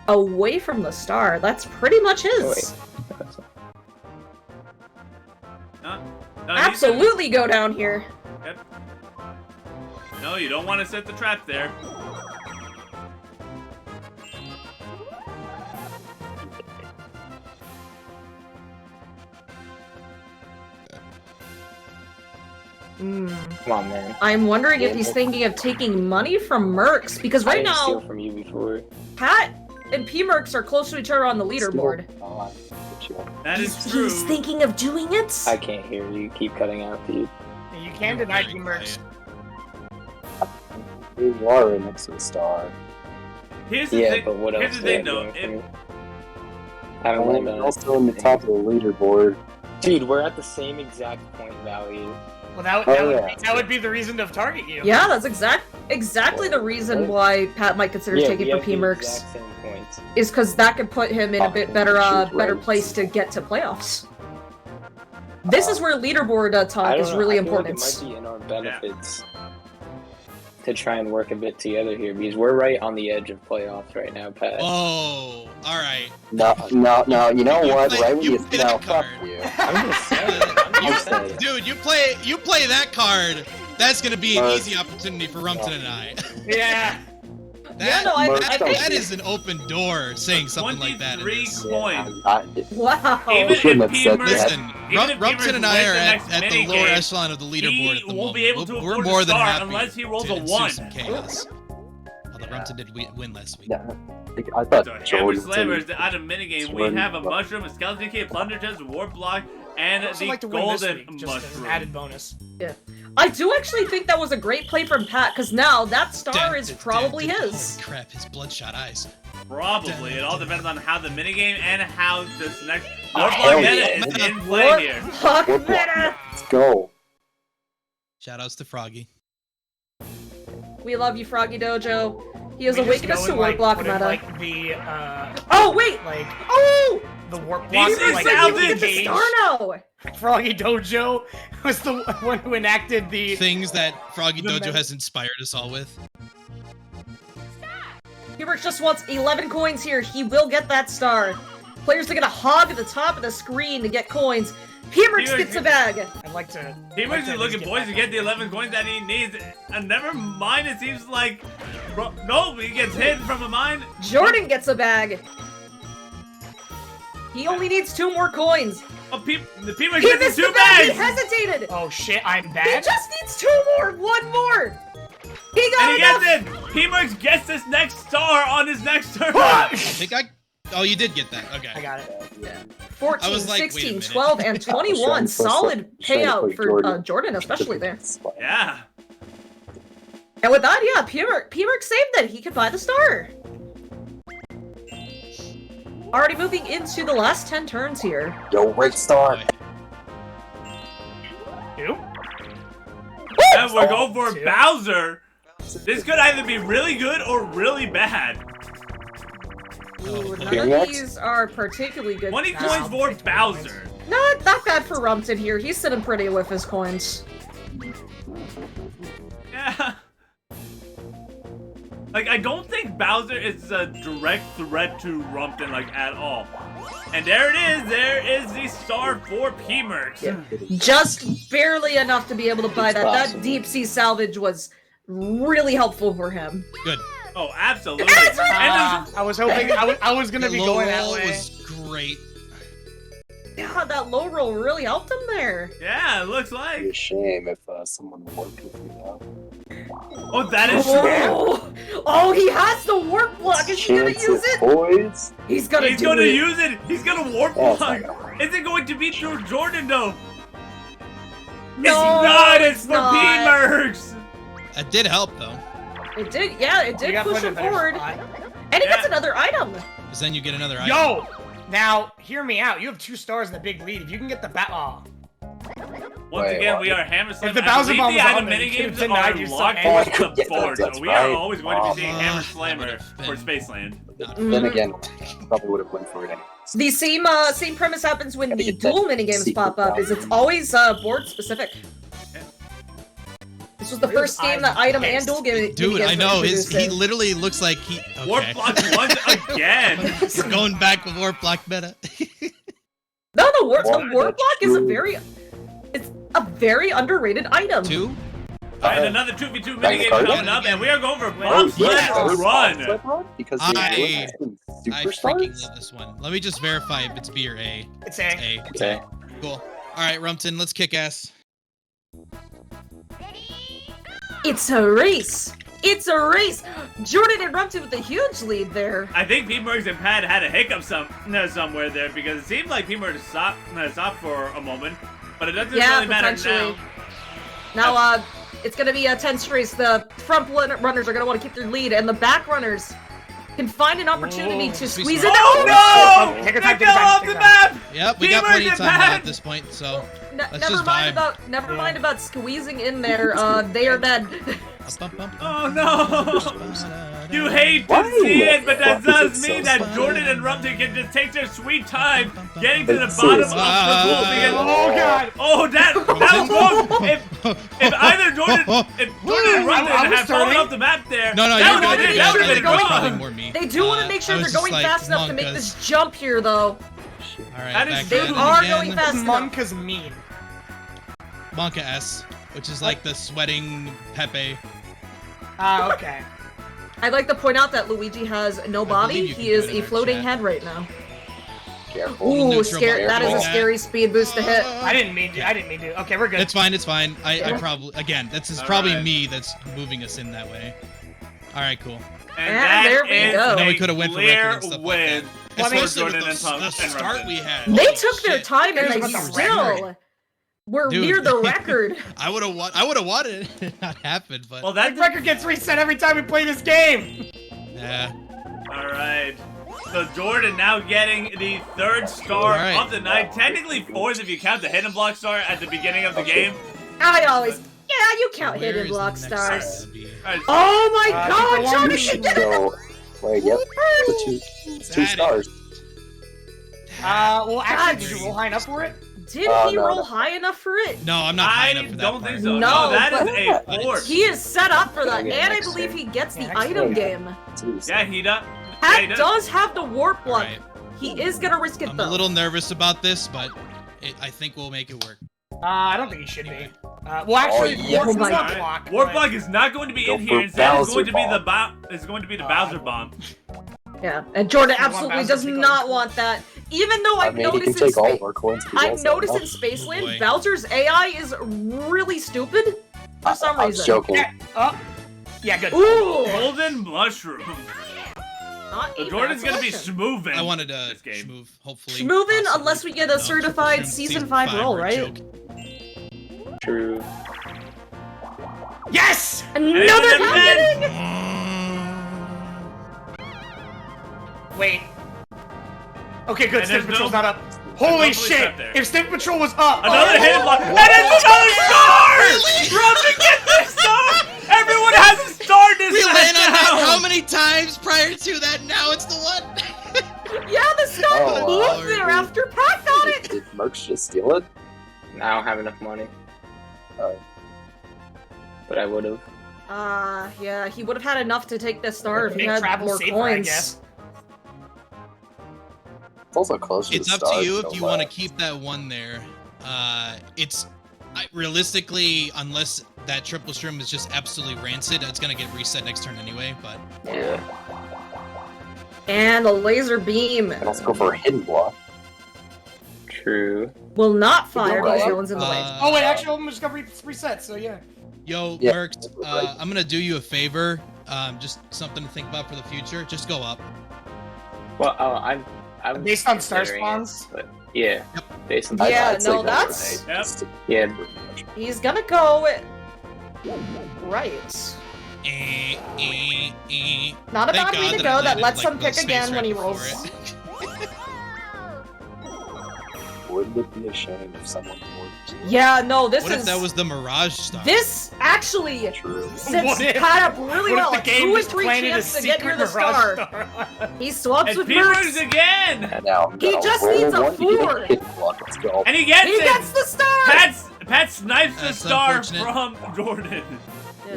away from the star. That's pretty much his. No, Absolutely go down here. Yep. No, you don't want to set the trap there. Hmm. Come on, man. I'm wondering if he's thinking of taking money from Merks, because I right didn't steal now, from you before. Pat and P-Merks are close to each other on the leaderboard. Oh, That is true. He's thinking of doing it? I can't hear you. Keep cutting out, dude. You can deny P-Merks. you are right next to the star. Here's the Yeah, thing. but what else? Here's the do I thing, have though. going for If, me? Haven't And landed on also on the top of the leaderboard. Dude, we're at the same exact point value. Well, that Oh, yeah. would be the reason to target you. Yeah, that's exactly the reason why Pat might consider Yeah, taking we for have the P-Merks. exact same points. Is because that could put him in a bit better better Right. place to get to playoffs. This is where leaderboard I talk don't is know, really I feel like important. it might be in our benefits to try and work a bit together here because we're right on the edge of playoffs right now, Pat. Oh, all right. No, you know You what? play- Right when you you play no, that fuck card. you. I'm just saying. I'm just saying. Dude, you play that card. That's gonna be an Merks. easy opportunity for Rumtin and I. Yeah. Yeah, no, I Merks think that is an open door saying something like that. in 23 this. coins. wow. Even shouldn't if have said P-Merks, that. Listen, even if Rumtin P-Merks and I wins are the at next the lower minigame, echelon of the leaderboard at the he moment. won't be able to We're afford more a than star happy unless he rolls to a ensue 1. some chaos. Although Rumtin did win last week. Yeah, I thought So Hammer Jordan. Slammers out of minigame. We Jordan- have a mushroom, a skeleton key, a plunder chest, a warp block, and I'd also the like to win this golden week, just as an mushroom. added bonus. I do actually think that was a great play from Pat, because now that star is probably his. Holy crap, his bloodshot eyes. Probably. It all depends on how the minigame and how this next Oh, warp hell block yeah. meta is in play here. Fuck Warp block. meta! Let's go. Shoutouts to Froggy. We love you, Froggy Dojo. He has We just awakened us go to and, warp block put in, meta. Like the Oh, wait! like Oh! the warp These block. are Like sounded- Nicolas Get the Cage. star now! Froggy Dojo was the one who enacted the. Things that Froggy The Dojo meta- has inspired us all with. Hubert just wants 11 coins here. He will get that star. Players are gonna hog the top of the screen to get coins. P-Merks gets a bag. I'd like to. P-Merks is looking poised to get the 11 coins that he needs. And never mind, it seems like... No, he gets hit from a mine. Jordan gets a bag. He only needs 2 more coins. Oh, the P-Merks He gets missed 2 the bag. He bags. hesitated. Oh shit, I'm He bad. just needs 2 more. 1 more. He got And he enough. gets it. P-Merks gets this next star on his next turn. I think Oh, you did get that. Okay. I got it. 14, I was like, wait a 16, minute. 12, and 21. Solid payout for Jordan. Jordan, especially there. Yeah. And with that, yeah, P-Merks saved it. He could buy the star. Already moving into the last 10 turns here. Yo, Red Star. Two. And we're going for Two. Bowser. This could either be really good or really bad. Ooh, none P-Merks? of these are particularly good. 20 now. coins for Bowser. Not bad for Rumtin here. He's sitting pretty with his coins. Yeah. Like, I don't think Bowser is a direct threat to Rumtin, like, at all. And there it is. There is the star for P-Merks. Just barely enough to be able to buy that. That deep sea salvage was really helpful for him. Good. Oh, absolutely. That's right. And I was hoping I was gonna The be low going that roll way. was great. Yeah, that low roll really helped him there. yeah, it looks It'd be like. a shame if someone worked with you now. Oh, that is true. Oh, he has the warp block. Is he gonna use it? Boys. He's gonna He's do gonna it. use it. He's gonna warp That's block. not gonna work. Is it going to be through Jordan though? No, it's not. It's for not. P-Merks. That did help though, It did, yeah, it You did got push put in him a better forward. spot. And he Yeah. gets another item. because then you get another item. Yo! Now, hear me out. You have 2 stars in the big lead. If you can get the Once Wait, again, what? we are hammer slamming. the Bowser I Bomb believe the was item on there, you minigames could've denied are yourself locked anything. onto Oh, the yeah, board, that's so we are right. always going to be seeing hammer that slammer would've for been- Spaceland. Not Then again, probably would have went for it anyway. The same premise happens when Gotta the get that dual minigames secret pop up. Is it's down. always board specific. This was the first game that item and dual game. Dude, I know. He He literally looks like he. Warp Okay. block once again. He's going back with warp block meta. No, the warp Well, block is a true. it's a very underrated item. 2. And another 2v2 Back minigame card? coming up, and we are going for Oh, bobsled yeah. run. Because I freaking superstars. love this one. Let me just verify if it's B or A. It's It's A. A. Okay. Cool. All right, Rumtin, let's kick ass. It's a race. It's a race. Jordan and Rumtin with a huge lead there. I think P-Merks and Pat had a hiccup somewhere there because it seemed like P-Merks stopped for a moment, but it doesn't Yeah, really matter potentially. now. Now, it's gonna be a tense race. The front runners are gonna want to keep their lead, and the back runners can find an opportunity to squeeze it. Oh no! Take your They time, take fell your time, off take the your time. map! Yep, we got P-Merks plenty of and time Pat! at this point, so let's Never just mind vibe. never mind about squeezing in there. They are dead. Oh no! You hate to Why? see it, but that Why is does it mean so that Jordan and Rumtin can just take their sweet time getting to the It's bottom of so the pool because Oh god! oh that was close. If either Jordan and Rumtin I was had fallen turning. off the map there, No, that you're would have good. been That that would would've have been been going probably gone. more me. They do want to make sure I was they're just going like, fast enough to make Monkas. this jump here, though. All right, That is back true. at it They are again. going fast enough. Monka's mean. Monka S, which is like the sweating Pepe. Ah, okay. I'd like to point out that Luigi has no body. believe you can He do is it in a our floating chat. head right now. Careful. Ooh, Neutral scary! That is a careful. scary speed boost to hit. I didn't mean to. Okay, we're good. It's fine, it's fine. I probably, again, that's All probably right. me that's moving us in that way. All right, cool. And And that there we is go. I know we a could have went for clear record and stuff like win that. for Especially with Jordan and Tom the and start Rumtin. we had. They Holy took their shit. time and Here's they what the still record. were Dude. near the record. I would have wanted it to not happen, but Well, That that's record gets reset every time we play this game. yeah. all right. So Jordan now getting the third star All right. of the night. Technically fourth if you count the hidden block star at the beginning of the game. I always, yeah, you count Where hidden is block the next stars. star gonna be? All right, Oh my keep God, going. Jordan, You you should did it! go. Wait, yep. The two That stars. Well, actually, did God. you roll high enough for it? Did he no, roll no. high enough for it? No, I'm not high I enough for that don't part. think so. No, No, that is but- a fourth. He is set up for that, Yeah, and I next believe turn. he gets the Yeah, next item turn. game. Yeah, he does. Pat he does. does have the warp block. Right. He is gonna risk it I'm though. a little nervous about this, but I think we'll make it work. I don't think he should be. Well, actually, yes. Warp Oh my Block. Warp Block is not going to be Go in here. for Instead, it's going to Bowser be the Bowser Bomb. Yeah, and Jordan You want absolutely Bowser does to take not all- want that. Even though I I've mean, he can noticed in take all of Space, our coins. I've noticed in Oh, Spaceland, boy. Bowser's AI is really stupid for some I'm reason. joking. Yeah, good. Oh. Ooh, Golden Mushroom. not So even Jordan's a gonna be solution. smoothing. I wanted to this game. schmoove, hopefully. Schmoovin', possibly. unless we get a No, certified Shroom season 5 roll, were a right? joke. True. Yes! Another Another happening! Wait. Okay, good. And Stim there's Patrol's no- not up. no Holy police shit! up there. If Stim Patrol was up, Another hit block. And it's another star! Rumtin gets the star! Everyone has a star this We land on that now! how many times prior to that? Now it's the one. Yeah, the star Oh, moved there after Pat got it! Did Mercs just steal it? I don't have enough money. Oh. But I would have. Yeah, he would have had enough to take the star if he Make had travel more safer, I coins. guess. It's also closer It's to up the stars, to you no if you want to lie. keep that one there. Realistically, unless that triple shroom is just absolutely rancid, it's gonna get reset next turn anyway. But Yeah. And a laser beam And also go for a hidden block. True. will not fire Right. because no one's in the way. Oh wait, actually, I'm just gonna reset. So yeah. Yo, Yeah, Mercs, right. I'm gonna do you a favor. Just something to think about for the future. Just go up. Well, I'm Based on star considering it, spawns. but yeah. Based on Yeah, I'd say no, go that's- right, just to- Yeah. He's gonna go right. Not a Thank bad way God to that I go. That landed, lets like, him the pick space again when right he before rolls. it. Wouldn't it be a shame if someone worked? Yeah, no, this What is if that was the Mirage star? this actually True. sets What if- Pat up really What well. if Like the game 2 and just 3 planted a chance to get near secret the Mirage star. star? He swaps And with P-Merks Mercs. again! And now I'm He gonna just roll needs a one to get 4. a hidden block. Let's go. And he gets He it! gets the star. Pat snipes the That's star unfortunate. from Jordan. Yeah.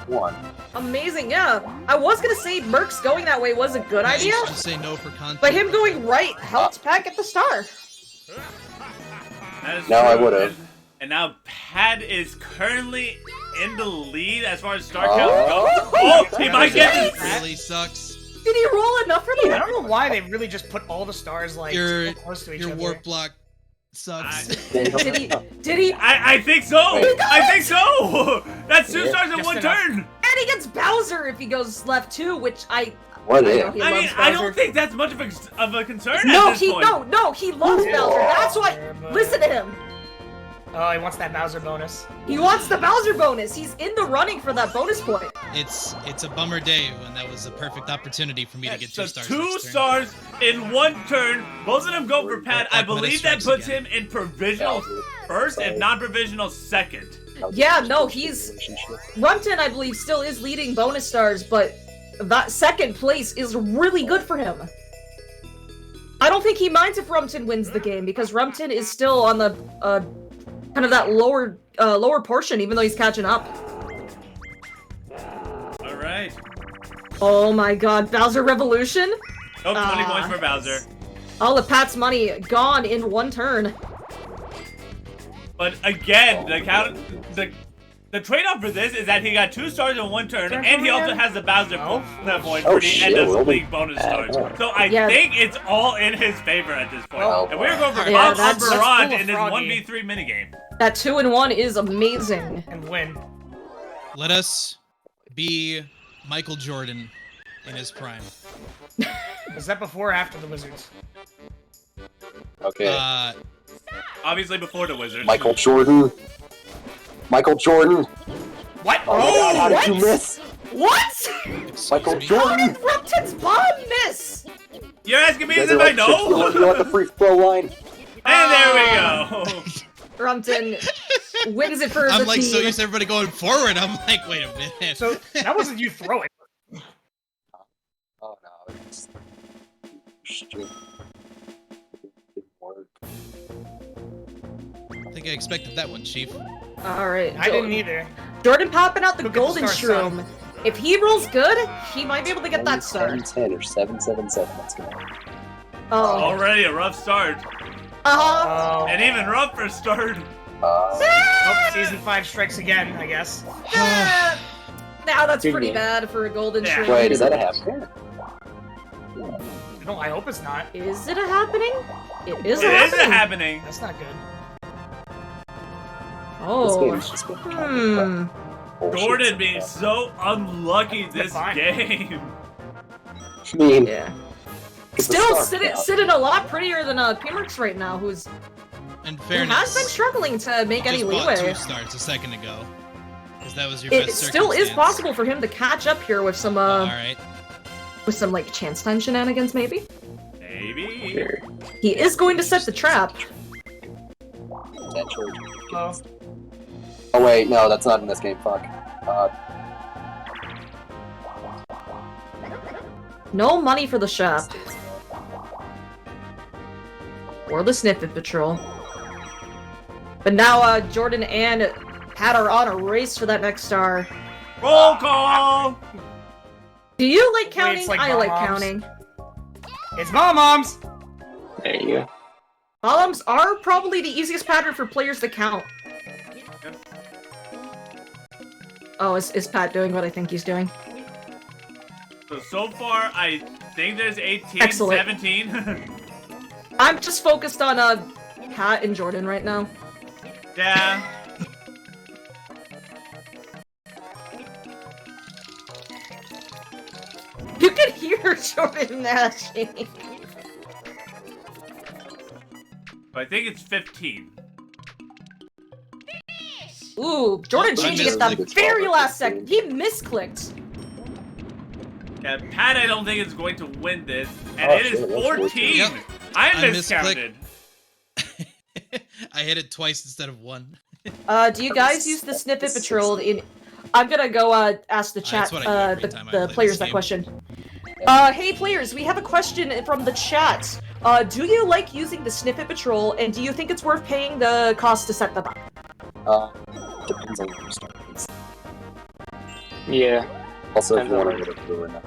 One. Amazing, yeah. I was gonna say Mercs going that way was a good Yeah, idea, Just say no for content. but him going right helped Pat get the star. That is No, I true. would've. And now Pat is currently in the lead as far as star Oh. count goes. Oh, he might get That this. really sucks. Did he roll enough for I the don't know why they really just put all the stars like Your- so close to each Your other. warp block sucks. Did he? Did he? I think so. Wait. I think so. That's 2 Yeah. stars in Just 1 enough. turn. And he gets Bowser if he goes left too, which I What know if? he I loves mean, I Bowser. don't think that's much of a concern No, at this he point. no, he loves Yeah. Bowser. That's why. Yeah, but- Listen to him. Oh, he wants that Bowser bonus. He wants the Bowser bonus. He's in the running for that bonus point. It's a bummer day when that was a perfect opportunity for me to get So 2 stars. 2 next turn. stars in 1 turn. Both of them go for Pat. I Like when it believe that strikes puts again. him in provisional first, if not provisional second. Yeah, no, he's- Relationship. Rumtin, I believe, still is leading bonus stars, but that second place is really good for him. I don't think he minds if Rumtin wins the game because Rumtin is still on the kind of that lower portion, even though he's catching up. All right. Oh my God, Bowser Revolution! Oh, 20 Ah. points for Bowser. All of Pat's money gone in 1 turn. But again, the trade-off for this is that he got 2 stars in 1 turn, and he also has the Bowser Oh. point Oh, for the shit, end of really? league bonus stars. So I Yeah. think it's all in his favor at this point. Oh, And we're going for yeah, Bob that's full Barrage of in his froggy. 1v3 minigame. That 2 and 1 is amazing. And win. Let us be Michael Jordan in his prime. Was that before or after the Wizards? Okay. Obviously before the Wizards. Michael Jordan. Michael Jordan. What? Oh, my God, how did you what? miss? What? Excuse Michael me. How Jordan. did Rumtin's bomb miss? You're asking me You as guys if are I like chips, know? you want the free throw line? And there we go. Rumtin wins it for I'm the like team. so used to everybody going forward. I'm like, wait a minute. So that wasn't you throwing. Oh no, it's didn't work. I think I expected that one, Chief. All right, I didn't either. Jordan popping out the Look at the golden star, shroom. If he rolls good, he might be able to get that star. 10 or 777. Let's go. Oh, Already a rough start. Uh-huh. Oh. And even rougher start. Oh, season 5 strikes again, I guess. Now that's Good pretty game. bad for a golden Yeah. shrimp. Wait, is that a happening? No, I hope it's not. Is it a happening? It is It a is happening. happening. That's not good. This Oh. game's just been Jordan being so unlucky this fine. game. I mean, Yeah. it's a Still start out. sitting a lot prettier than P-Merks right now, who In has fairness, been struggling to make you any just bought leeway. 2 starts a second ago. Because that was your It best still is circumstance. possible for him to catch up here with some Alright. like chance time shenanigans, maybe. Maybe. Sure. He is going to set the trap. Potentially. Oh. Oh wait, no, that's not in this game. Fuck. No money for the shaft. Or the Sniffit Patrol. But now Jordan and Pat are on a race for that next star. Roll call. Do you like counting? it's like I like bombs. counting. It's Moms! There you go. Columns are probably the easiest pattern for players to count. Oh, is Pat doing what I think he's doing? So far, I think there's 18, Excellent. 17. I'm just focused on Pat and Jordan right now. Yeah. You can hear Jordan gnashing. I think it's 15. Ooh, Jordan I changing at the misclicked. very last second. He misclicked. Yeah, Pat, I don't think is going to win this, and Oh, it is shit, that's 14. Yep. I I miscounted. I hit it twice instead of 1. Do you guys use the Snippet Patrol in... I'm gonna go, ask the chat, That's what I do every time I the play players this that game. question. Hey players, we have a question from the chat. Do you like using the Snippet Patrol, and do you think it's worth paying the cost to set them up? Depends on your start. Yeah. Also, if you Depends on want to get a blue or not.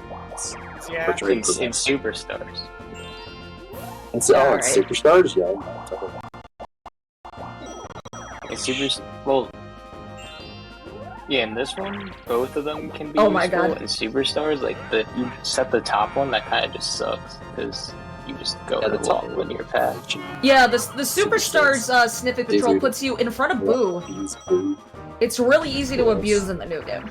Yeah. In Superstars. And so, Alright. it's Superstars, yeah. Totally. Well, yeah, in this one, both of them can be Oh my useful. God. In Superstars, like, you set the top one, that kind of just sucks, because you just go Yeah, the top along linear path. Yeah, the Superstars Snippet Patrol Easy. puts you in front of Boo. Use blue. It's really easy to abuse in the new game.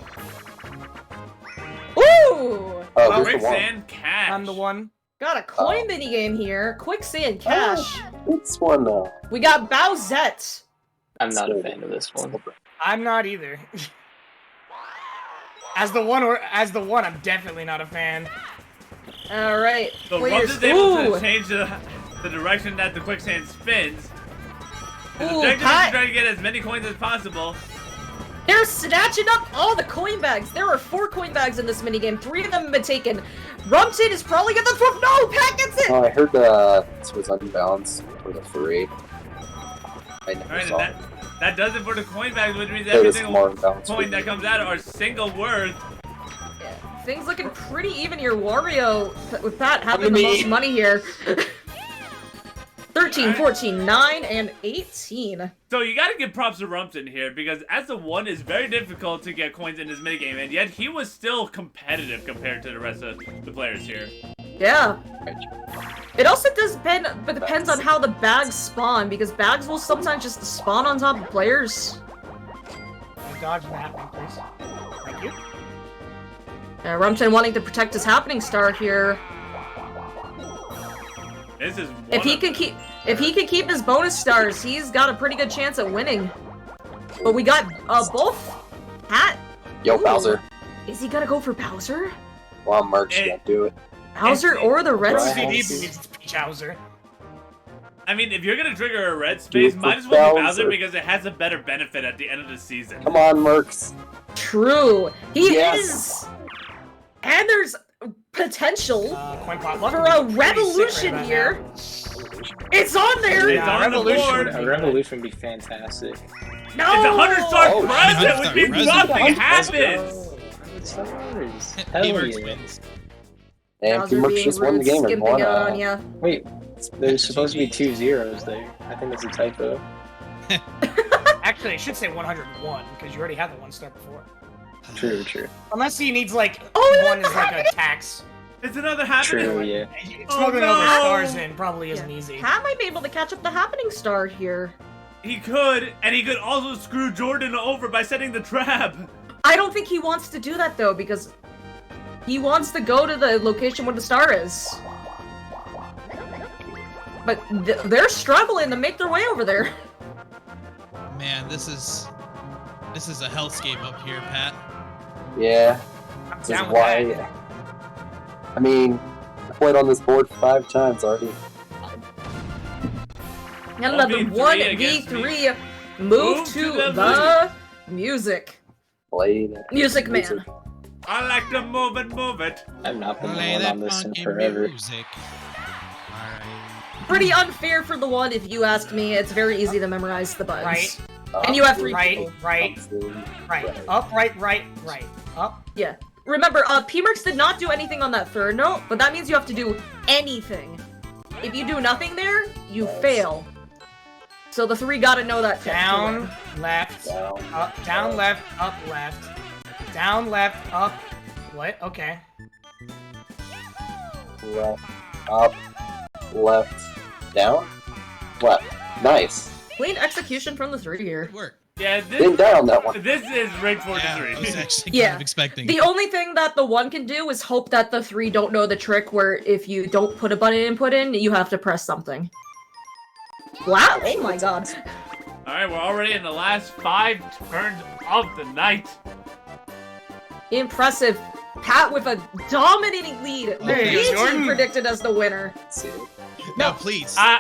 Ooh! Oh, here's the one. Quicksand cash. I'm the one. Got a coin minigame here. Quicksand cash. This one, We got Bowsette. I'm not a fan of this one. I'm not either. As the one, I'm definitely not a fan. Alright. So players. Rumtin's able Ooh! to change the direction that the quicksand spins. His Ooh, objective is Pat. to try to get as many coins as possible. They're snatching up all the coin bags. There are 4 coin bags in this minigame. 3 of them have been taken. Rumtin is probably gonna throw. No, Pat gets it. Oh, I heard this was unbalanced for the free. I never Alright, saw and it. that does it for the coin bags, which means There every is single more unbalanced coin for that comes out are single worth. Yeah, things looking pretty even here. Wario with Pat having the most money here. 13, 14, 9, and 18. So you gotta give props to Rumtin here, because as the one, it's very difficult to get coins in this minigame, and yet he was still competitive compared to the rest of the players here. Yeah. It also depends on how the bags spawn, because bags will sometimes just spawn on top of players. Dodge the happening, please. Thank you. Rumtin wanting to protect his happening star here. This is If he can keep his bonus stars, he's got a pretty good chance at winning. But we got both Pat. Yo, Ooh. Bowser. Is he gonna go for Bowser? Well, Merch, yeah, do it. Bowser or the red Right. space? CD believes it's Peach Hauser. I mean, if you're gonna trigger a red Do space, it might for as well be Bowser. Bowser because it has a better benefit at the end of the season. Come on, Mercs. True. He Yes. is. And there's potential Coin pot for luck a would be pretty sick revolution right about here. now. It's on there. It's on Revolution the board. would A revolution would be fantastic. No. It's a 100-star Oh, present, which 100-star means present. nothing Let's go. happens. Stars. Hell P-Merks yeah. wins. And Bowser P-Merks being just won the rude, game and skimping won. on ya. Wait, There's supposed to be 2 zeros there. I think that's a typo. Actually, it should say 101 because you already had the 1 star before. True, true. Unless he needs like Oh, one is like a tax. It's another happening. True, yeah. Smuggling all the no. stars in probably isn't easy. Pat might be able to catch up the happening star here. He could, and he could also screw Jordan over by setting the trap. I don't think he wants to do that though, because he wants to go to the location where the star is. But they're struggling to make their way over there. Man, this is a hellscape up here, Pat. Yeah. I'm This is down with that. why. I mean, I played on this board 5 times already. Another 1v3 1v3. Move to the music. Played. Music man. I like to move it, move it. I've not been Play going that on this in funky forever. music. Alright. Pretty unfair for the one, if you ask me. It's very easy to memorize the buttons. Right. And you have 3 Right, people. right, right. Up, right, right, right. Up. Yeah. Remember, P-Merks did not do anything on that 3rd note, but that means you have to do anything. If you do nothing there, you fail. So the 3 gotta know that. Down, left, Down. up, down, left, up, left. Down, left, up. What? Okay. Left. Up. Left. Down. Left. Nice. Clean execution from the 3 here. Good work. Yeah, Didn't die on that one. this is rig Yeah, 43. I was actually Yeah. kind of expecting. The only thing that the 1 can do is hope that the 3 don't know the trick where if you don't put a button input in, you have to press something. Wow, oh my god. Alright, we're already in the last 5 turns of the night. Impressive. Pat with a dominating lead. There you go, Easy Jordan. predicted as the winner. Let's see. No, please. I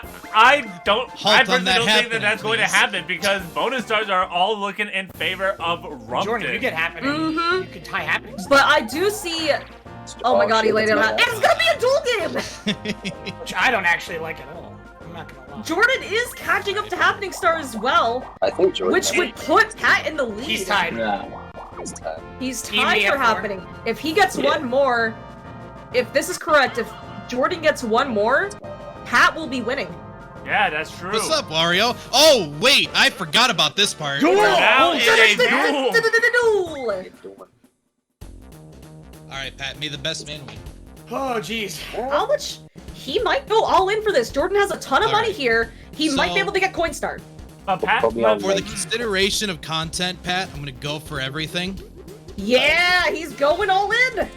Halt on personally that don't think happening, that that's going to please. happen because bonus stars are all looking in favor of Rumtin. Jordan, you get happening. Mhm. You can tie happening. But I do see. Oh my god, he shit, laid it that's out. my It's gonna be a duel game! Which I don't actually like at all. I'm not gonna lie. Jordan is catching up to Happening Star as well, I think Jordan. which would put Pat in the lead. He's tied. No. He's tied. He's Team tied me for up for- Happening. If he gets one more, if this is correct, if Jordan gets one more, Pat will be winning. Yeah, that's true. What's up, Wario? Oh, wait, I forgot about this part. Now it's a duel. Duel! Alright, Pat, may the best man win. Oh, jeez. How much? He might go all in for this. Jordan has a ton of money Alright. here. He might be So- able to get Coinstar. Pat, Put me on For the consideration of content, Pat, I'm gonna go for everything. Yeah, he's going all in.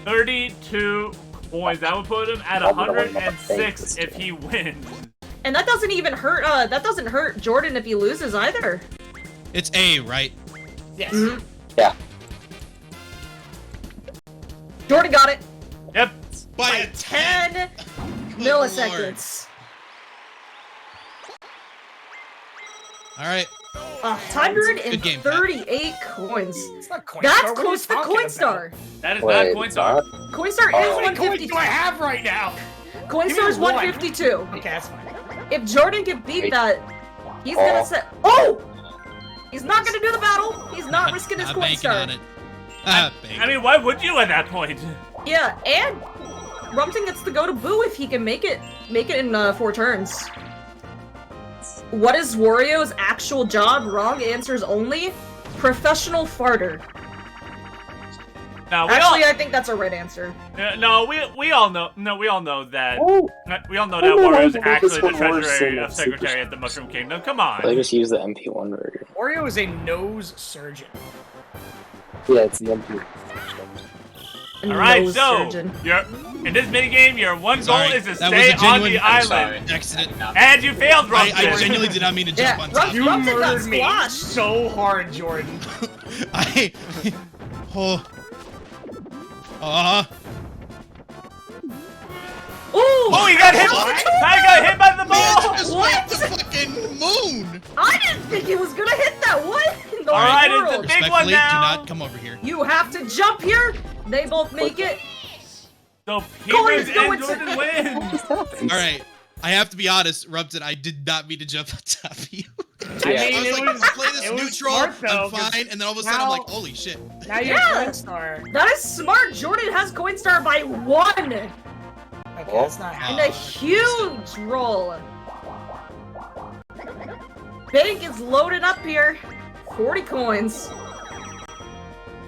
32 coins. That would put him at I'm gonna win 106 this if he wins. And that doesn't even hurt. That doesn't hurt Jordan if he loses either. It's A, right? Yes. Mhm. Yeah. Jordan got it. Yep. By By a 10 Good milliseconds. Alright. $138 game, Pat. coins. It's not Coinstar. That's What are close you to talking Coinstar. That is Wait, not it's Coinstar. not? Coinstar Oh. is How many coins 152. do I have right now? Coinstar is Give me one. 152. Okay, that's fine. If Jordan can beat Wait. that, he's gonna set. Oh! He's not gonna do the battle. He's not risking his I'm banking on Coinstar. it. Ah, bank. I mean, why would you at that point? Yeah, and Rumtin gets to go to Boo if he can make it in 4 turns. What is Wario's actual job? Wrong answers only. Professional farter. No, Actually, I think that's a right answer. we all know. No, we all know that. Oh, We all know Oh, that no, Wario's I think actually this the one worse treasury than of Super secretary at the Mushroom Kingdom. Come on. They just use the MP1 version. Oreo is a nose surgeon. yeah, it's the MP. And All right, nose so surgeon. in this minigame, your one Sorry, goal is to that was stay a on genuine- the I'm island, Accident. and you failed, I Rumtin. genuinely did not mean to Yeah, jump on top. You Rumtin got murdered me squashed. so hard, Jordan. I. Oh. Oh, he got hit! I got hit by the Man, ball. just What? went the fucking moon! I didn't think he was gonna hit that. What in the All right, it's world? a big one Respectfully, now. do not come over here. You have to jump here. They both make it. So Coins P-Merks go and into- Jordan win. Alright, I have to be honest, Rumtin, I did not mean to jump on top of you. I Yeah. mean, I was it like, was, play this it was neutral, smart, though, I'm 'cause fine, and then all of a sudden I'm now- like, holy shit. Now you're Yeah. Coinstar. That is smart. Jordan has Coinstar by 1. That's Okay, Well, that's not And a huge roll. Big is loaded up here. 40 coins.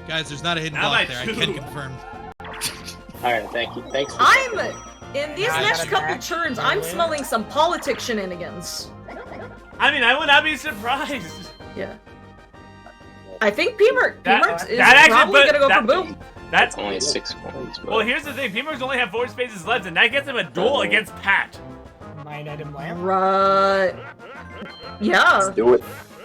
Guys, there's not a hidden Now block by there. I two. can confirm. Alright, thank you. Thanks for In these Now I next gotta couple back. turns, I'm smelling some politic shenanigans. I mean, I would not be surprised. Yeah. I think P-Merks is that actually- probably but gonna go that- for boom. That's only 6 coins. But Well, here's the thing. P-Merks only have 4 spaces left, and that gets him a duel against Pat. Mine item lamp. Right. Yeah. Let's do it.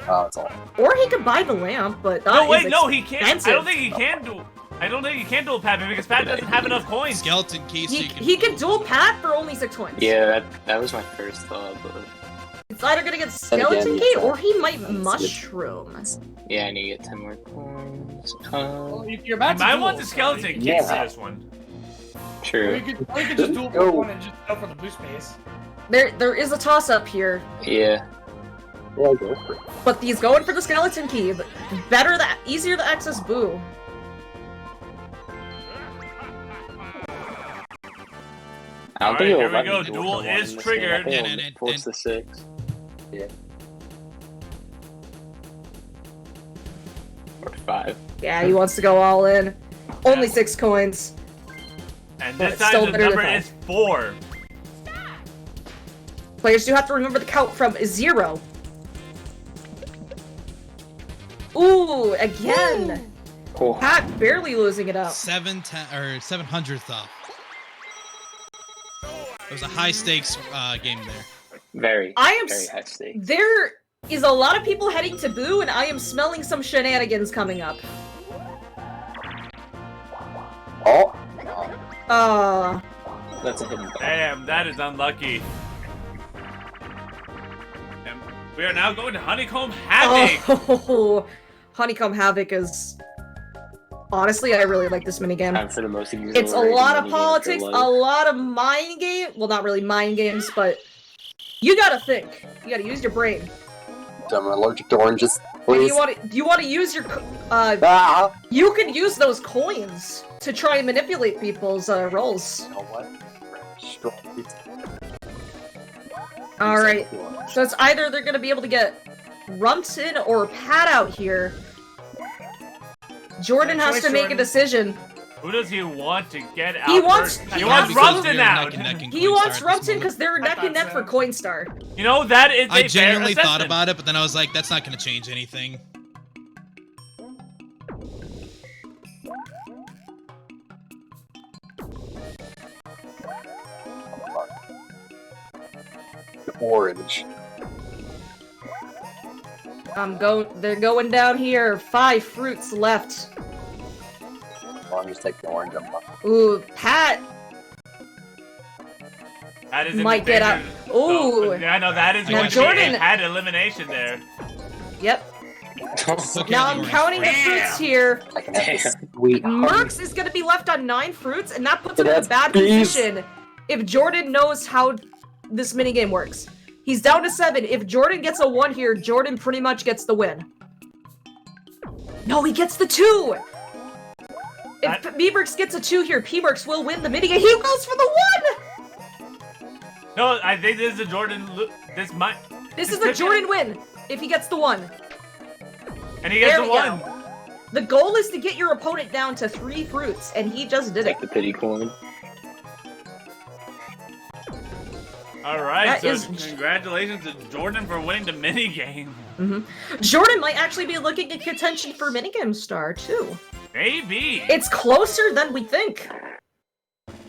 Oh, it's all. Or he could buy the lamp, but that No, wait, is no, he can't. expensive. I don't think he can duel. I don't think he can duel Pat because Pat doesn't have enough coins. Skeleton key so He can duel Pat for only 6 coins. yeah, that was my first thought, but It's either gonna get again, skeleton yeah, key that- or he might that's good. mushroom. yeah, I need to get 10 more coins. Well, you're He about to might duel, want the so skeleton you key Yeah. for this one. True. could just duel for one and just go for the boost space. There is a toss up here, Yeah. Yeah, go for it. but he's going for the skeleton key. But easier to access Boo. I don't Alright, think it'll here we let go. me duel Duel for one is in this triggered. game. I think And- it'll force the 6. Or 5. Yeah, he wants to go all in. Only 6 coins. And But this it's time still the better than number 5. is 4. Players do have to remember the count from 0. Ooh, again. Oh, Pat barely losing it up. 700th off. It was a high stakes game there. very, I am very s- high stakes. There is a lot of people heading to Boo, and I am smelling some shenanigans coming up. Oh. That's a hidden block. Damn, that is unlucky. And we are now going to Honeycomb Havoc. Oh, Honeycomb Havoc is... Honestly, I really like this minigame. Time for the most It's a lot of exhilarating minigame politics, for a life. lot of mind game. Well, not really mind games, but you gotta think. You gotta use your brain. I'm allergic to oranges. And Please. you want to use your. Ah! You can use those coins to try and manipulate people's rolls. You know what? Strong. All right. So it's either they're gonna be able to get Rumtin or Pat out here. Jordan Good has choice, to make Jordan. a decision. Who does he want to get out? He wants- first? he He wants absolutely Rumtin They're out. neck and neck in He Coinstar wants at this Rumtin moment. because they're I neck and thought neck so. for Coinstar. You know, that is a I fair genuinely thought assessment. about it, but then I was like, that's not going to change anything. Orange. They're going down here. 5 fruits left. As long as take the orange, I'm fine. Ooh, Pat That is in might the get out. danger- Ooh. So, yeah, no, that is Now going to Jordan- be a Pat elimination there. Yep. Look Now at I'm orange. counting the fruits here. I can have this sweet Merks is going to be left on 9 fruits, and that puts him in a That's bad beast. position if Jordan knows how this minigame works. He's down to 7. If Jordan gets a 1 here, Jordan pretty much gets the win. No, he gets the 2! If P-Merks gets a 2 here, P-Merks will win the minigame. He goes for the 1! No, I think this is a Jordan. This might. This is the Jordan win, if he gets the 1. And he gets There the we one. go. The goal is to get your opponent down to 3 fruits, and he just did it. Take the pity coin. All right, That so is- congratulations to Jordan for winning the mini game. Jordan might actually be looking at contention for minigame star, too. Maybe. It's closer than we think.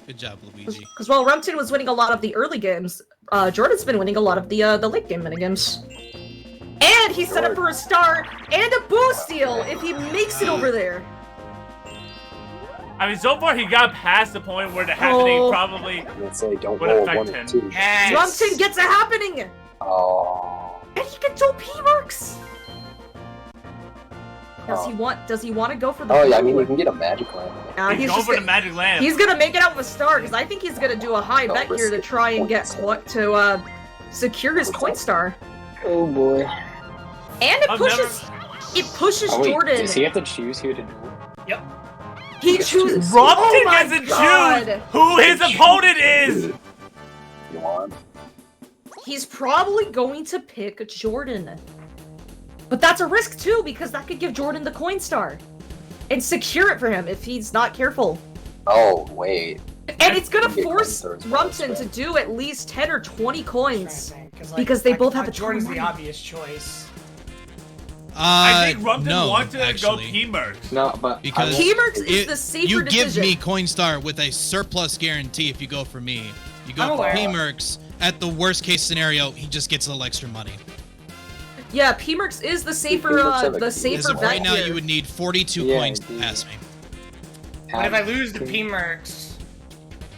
Good job, Luigi. Because while Rumtin was winning a lot of the early games, Jordan's been winning a lot of the late game minigames. And he's set up for a star and a boost steal if he makes it over there. I mean, so far he got past the point where the happening Oh. probably. I'm gonna say don't Would roll affect 1 him. and 2. Yes. Rumtin gets a happening! Oh. And he can do P-Merks! Does Oh. he want to go for the Oh yeah, I blue? mean you can get a magic lamp. Nah, He's going just for the gonna- magic lamp. He's gonna make it out with a star, because I think he's gonna do a high Oh, bet here to risk it. try and get secure his coin star. Oh boy. And it I've pushes never- it pushes Oh wait, Jordan. does he have to choose who to do? He chooses. Rumtin Oh my gets to God. choose who his opponent is. You want? He's probably going to pick Jordan. But that's a risk too, because that could give Jordan the coin star. And secure it for him if he's not careful. Oh, wait. And it's gonna Get force coin stars Rumtin first, to do at least 10 or 20 coins. Trying to think, Because they both have a ton of Jordan's the money. obvious choice. I think Rumtin no, wants to actually. go P-Merks. No, but Because P-Merks is the safer you decision. give me Coinstar with a surplus guarantee if you go for me. You I'm go for aware. P-Merks, at the worst case scenario, he just gets a little extra money. Yeah, P-Merks is the safer, P-Merks have a- the As safer of bet right now, here. you would need 42 Yeah, coins to dude. pass me. But if I lose the P-Merks...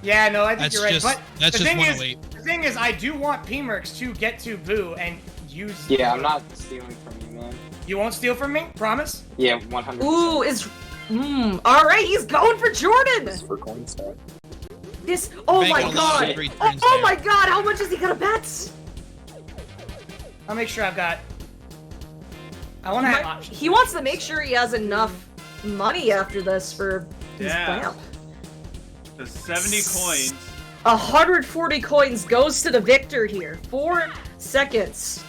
Yeah, no, I think That's you're right. just But that's the just thing is, 108. the thing is, I do want P-Merks to get to Boo and use... yeah, I'm not stealing from you, man. You won't steal from me? Promise? Yeah, 100%. Ooh, alright, he's going for Jordan! This for coin star. This, oh Bank my a lot god! of free Oh, turns oh there. my god, how much is he gonna bet? I'll make sure I've got... I want to have options. He wants to make sure he has enough money after this for his Yeah. ramp. The 70 coins. 140 coins goes to the victor here. 4 seconds.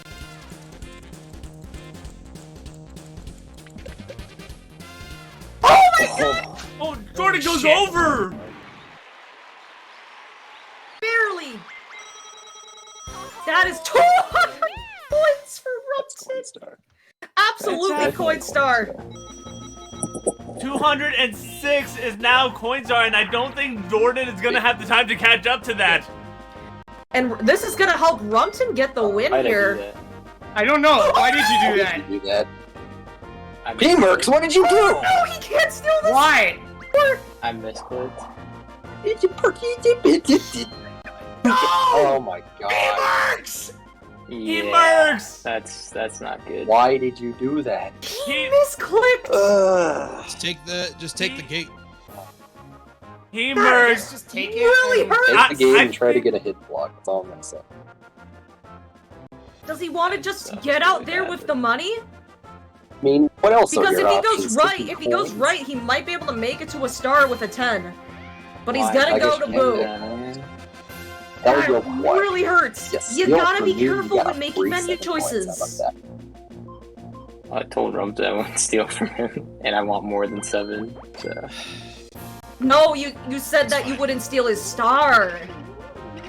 Oh my god! Oh, Jordan goes shit. over. Barely! That is 200 points for That's coin Rumtin! star. Absolutely That's coin star! 206 is now Coinstar, and I don't think Jordan is gonna have the time to catch up to that. And this is gonna help Rumtin get the win Why did I do here. that? I don't know. Why did you do Why that? did you do that? I missed P-Merks, it. what did you do? Oh, he can't steal this! Why? I missed it. Oh my god. P-Merks! He Yeah, mercs. that's not good. Why did you do that? He misclicked! Ugh. Just take the gate. He That mercs. Just take it. really and- hurt! Take the game I and try to think- get a hit block. That's all I'm gonna say. Does he want to just get out there with the money? I mean, what else are Because your if he goes options? right, 50 if he goes coins? right, he might be able to make it to a star with a 10. But he's Why? gonna I go guess to you Boo. That would That go quiet. really hurts. Yes, You know, gotta for be me, you careful got when a making free menu 7 points. choices. How about I told Rumtin I won't steal from him, and I want more than 7. So No, you said that you wouldn't steal his star.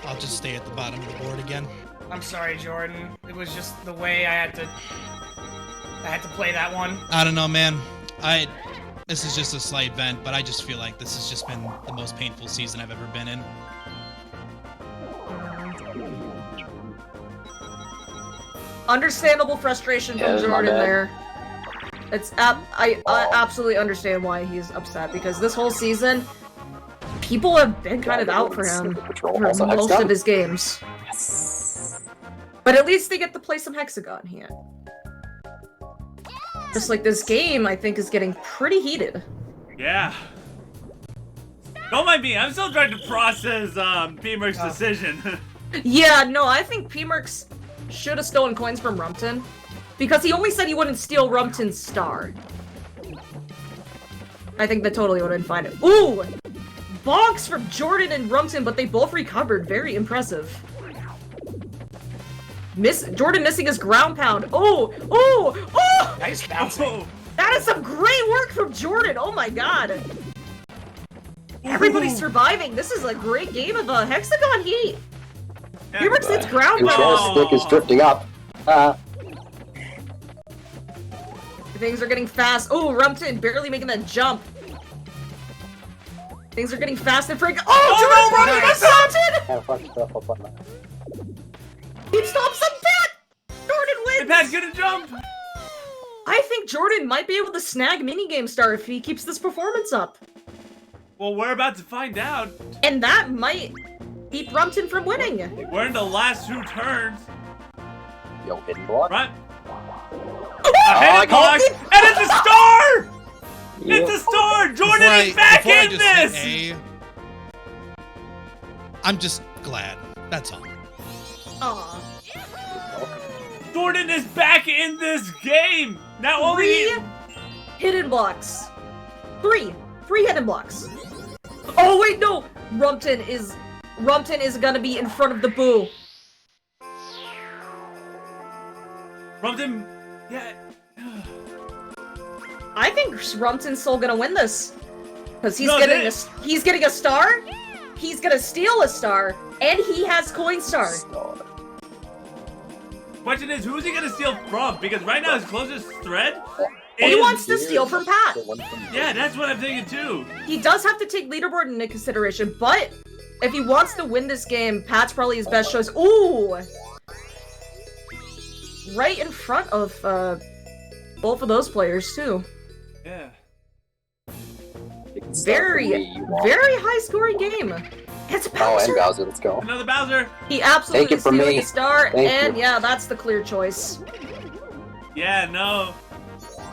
I'll just stay at the bottom of the board again. I'm sorry, Jordan. It was just the way I had to play that one. I don't know, man. This is just a slight vent, but I just feel like this has just been the most painful season I've ever been in. Understandable frustration Yeah, from that's my Jordan bad. there. I absolutely understand why he's upset, because this whole season, people have been kind of out for him Patrol for also has most gun. of his games. Yes. But at least they get to play some Hexagon here. Just like this game, I think, is getting pretty heated. Yeah. Don't mind me. I'm still trying to process P-Merks' decision. Yeah, no, I think P-Merks should have stolen coins from Rumtin. Because he only said he wouldn't steal Rumtin's star. I think that totally would have been fine. Ooh! Bonks from Jordan and Rumtin, but they both recovered. Very impressive. Jordan missing his ground pound. Oh! Oh! Oh! Nice bouncing. Oh. That is some great work from Jordan! Oh my god! Everybody's surviving. This is a great game of a Hexagon Heat. P-Merks hits ground Control pound. stick is drifting up. Things are getting fast. Oh, Rumtin barely making that jump. Things are getting fast and freaking. Oh, Jordan running nice. Rumtin! Have fun stuff up on that. He stops the bet! Jordan wins! Pat's gonna jump. I think Jordan might be able to snag minigame star if he keeps this performance up. Well, we're about to find out. And that might keep Rumtin from winning. We're in the last 2 turns. Yo, hidden block. Right? Oh, A hidden block, and it's a star! Yep. It's a star! Jordan is Before back I in just this! hit A, I'm just glad. That's all. Aw. Jordan is back in this game! Not only... 3 hidden blocks. 3. 3 hidden blocks. Oh wait, no! Rumtin is gonna be in front of the Boo. Rumtin, yeah. I think Rumtin's still gonna win this. Because he's No, getting a star, he's gonna steal a star, and he has coin star. Question is, who is he gonna steal from? Because right now his closest thread He is... wants to steal from Pat. Yeah, that's what I'm thinking too. He does have to take leaderboard into consideration, but if he wants to win this game, Pat's probably his best choice. Ooh! Right in front of both of those players, too. Yeah. Very high scoring game. It's Oh, Bowser. and Bowser, let's go. Another Bowser. He absolutely Take it from stealing me. a star, Thank and you. yeah, that's the clear choice. Yeah, no.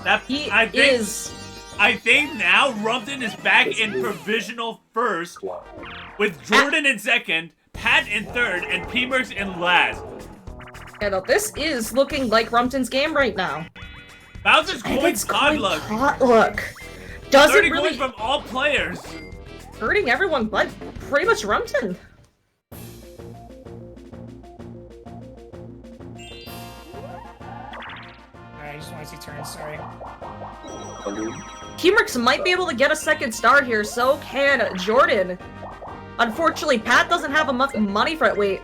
That He I think is. I think now Rumtin is back in provisional first, with Jordan in second, Pat in third, and P-Merks in last. Yeah, no, this is looking like Rumtin's game right now. Bowser's coins potluck. Potluck. Doesn't 30 really coins from all players. hurting everyone, but pretty much Rumtin. Alright, I just want to see turns, sorry. P-Merks might be able to get a second star here, so can Jordan. Unfortunately, Pat doesn't have enough money for it. Wait.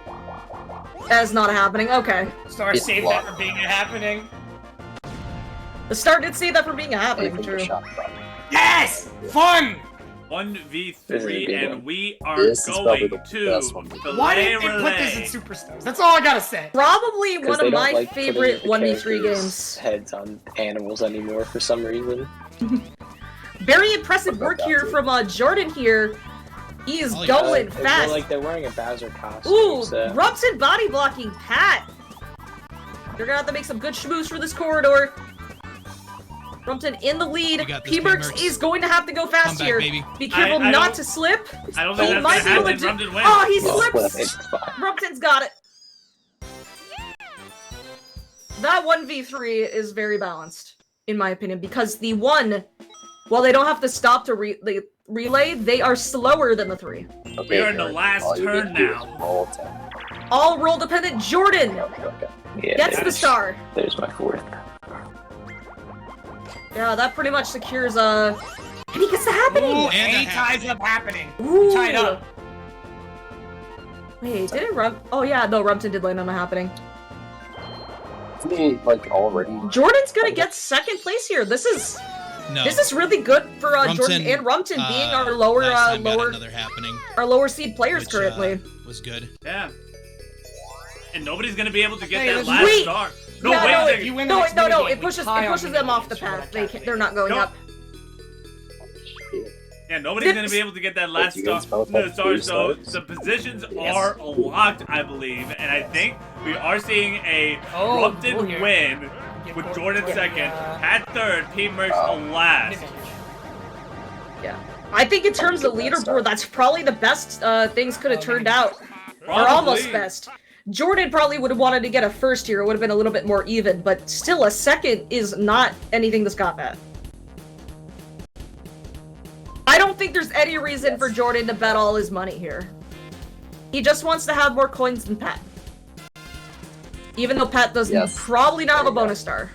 That's not happening. Okay. Star It's saved blocked. that from being happening. The star did say that for being happening, true. Yes! Fun! 1v3, and we are This is probably going the to best one. the Why relay didn't they put this in relay. Superstars? That's all I gotta say. Probably one they of don't my like putting favorite the 1v3 characters' games. heads on animals anymore for some reason. Very impressive work here from Jordan here. He is Oh, yeah. going They're fast. like they're wearing a Bowser costume. Ooh, so. Rumtin body blocking Pat. You're gonna have to make some good schmoes for this corridor. Rumtin in the lead. You got this, P-Merks P-Merks. is going to have to go fast Come back, here. baby. Be careful I not don't- to slip. I don't He think might that's be gonna able happen. to. Rumtin wins. Oh, he Well, slips. it's fine. Rumtin's got it. That 1v3 is very balanced, in my opinion, because the one, while they don't have to stop to relay, they are slower than the 3. We are in the last All you turn need to do is now. roll 10. All role dependent. Jordan Okay. Yeah, gets the there's- star. There's my fourth. Yeah, that pretty much secures and he gets the happening. Ooh, and and he a ties happening. up happening. Ooh. Tied up. Wait, didn't Oh yeah, no, Rumtin did land on a happening. Isn't he, like, already? Jordan's gonna get second place here. This is No. really good for Jordan Rumtin, and Rumtin being our lower last time got another happening, seed players which, currently. was good. Yeah. And nobody's gonna be able to get Hey, that there's- last Wait. star. No, Yeah, wait no, a if second. You win the No, next no, minigame, it we pushes tie on them off the minigames for path. that They're not going No. up. Yeah, nobody's gonna be able to get that last you star. guys both No, have sorry, three so stars? the positions Yes. are locked, I believe, and I think we are seeing a Oh, Rumtin cool here. win Get with Gordon Jordan for the, second, Pat third, P-Merks Oh. last. Yeah. I think in terms of leaderboard, that's probably the best things could have turned out. Or almost Probably. best. Jordan probably would have wanted to get a first here. It would have been a little bit more even, but still a second is not anything to scoff at. I don't think there's any reason for Jordan to bet all his money here. He just wants to have more coins than Pat. Even though Pat does Yes. probably not have a There you go. bonus star.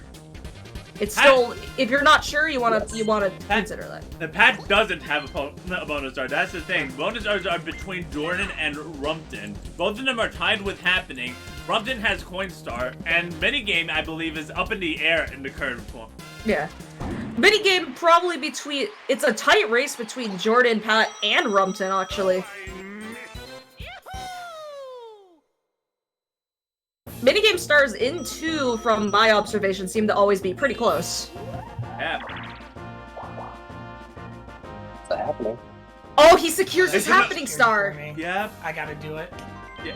It's still, if you're not sure, you wanna Pat- consider that. The Pat doesn't have a bonus star. That's the thing. Bonus stars are between Jordan and Rumtin. Both of them are tied with happening. Rumtin has coin star, and minigame I believe is up in the air in the current form. Yeah. Minigame probably between, it's a tight race between Jordan, Pat, and Rumtin, actually. Minigame stars in 2, from my observation, seem to always be pretty close. Yeah. What's happening? Oh, he secures his It's about- happening star! Yeah. I gotta do it.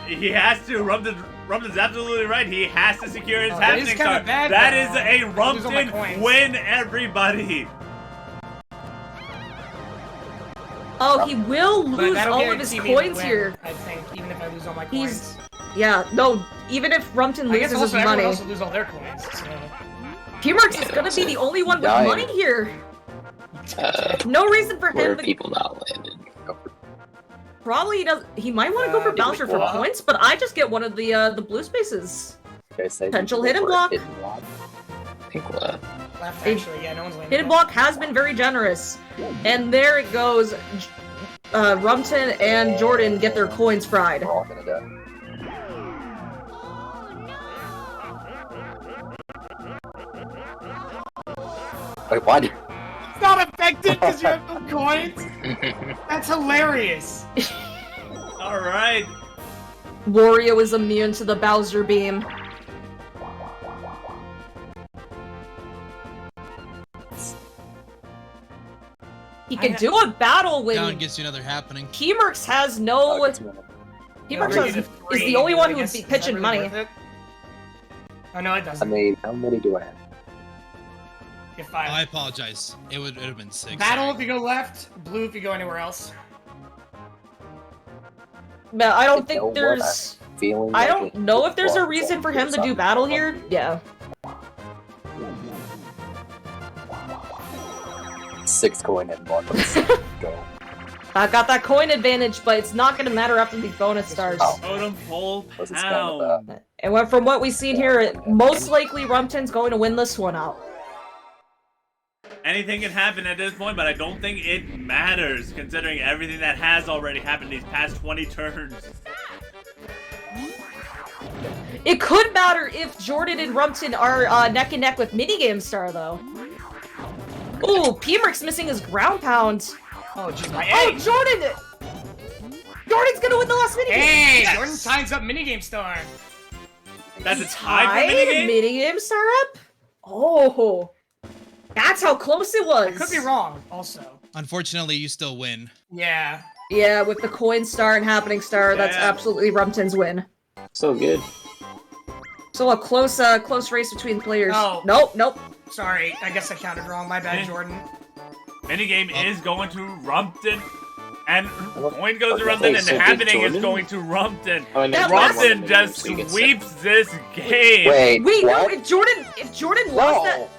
He has to. Rumtin's absolutely right. He has to secure his Oh, that is happening kinda star. bad, That though. is a I'll lose all my Rumtin coins. win, everybody. Oh, he will But lose that'll all of his guarantee me the coins win, here. I think, even if I lose all my He's- coins. Yeah, no, even if Rumtin I guess loses his also everyone money, else will lose all their coins, so... P-Merks is gonna be the only one with Dying. money here. No reason for Where him have to people not landed? probably does. He might want to go for Bowser for block? points, but I just get one of the blue spaces. You guys say Potential we hidden go for a block. hidden block? I think left. Left, actually, yeah, no one's landing. Hidden block has been very generous, and there it goes. Rumtin and Jordan get their coins fried. We're all gonna die. Wait, what? It's not affected because you have no coins? That's hilarious. All right. Wario is immune to the Bowser beam. He can do a battle Down when gets you another happening. P-Merks has no. P-Merks is the only one who would be pitching money. Oh no, it I doesn't. mean, how many do I have? Get Oh, 5. I apologize. It would have been 6. Battle if you go left, blue if you go anywhere else. But I don't You know think what? there's. Feeling I like don't it know if there's a block reason for goes him to do up. battle here. Yeah. 6 coin and block. Let's go. I got that coin advantage, but it's not gonna matter after these bonus stars. Oh. Totem pole What's this kind of, pound. And from what we've seen here, most likely Rumtin's going to win this one out. Anything can happen at this point, but I don't think it matters, considering everything that has already happened these past 20 turns. It could matter if Jordan and Rumtin are neck and neck with Minigame Star, though. Ooh, P-Merks missing his ground pound. Oh, jeez, my Oh, A! Jordan! Jordan's gonna win the last minigame! Hey, Yes. Jordan signs up minigame star. That's a tie for minigame? Minigame Star up? Oh, that's how close it was. I could be wrong, also. Unfortunately, you still win. Yeah. Yeah, with the Coin Star and Happening Star, that's Yeah. absolutely Rumtin's win. So good. So a close race between players. Oh. Nope. Sorry, I guess I counted wrong. My bad, Jordan. Minigame is going to Rumtin. And coin goes to Okay, Rumtin, and so the did happening is Jordan? going to Rumtin. Oh, and That then last- Rumtin just so you get sweeps this game. Wait, Wait, no, what? if Jordan lost that,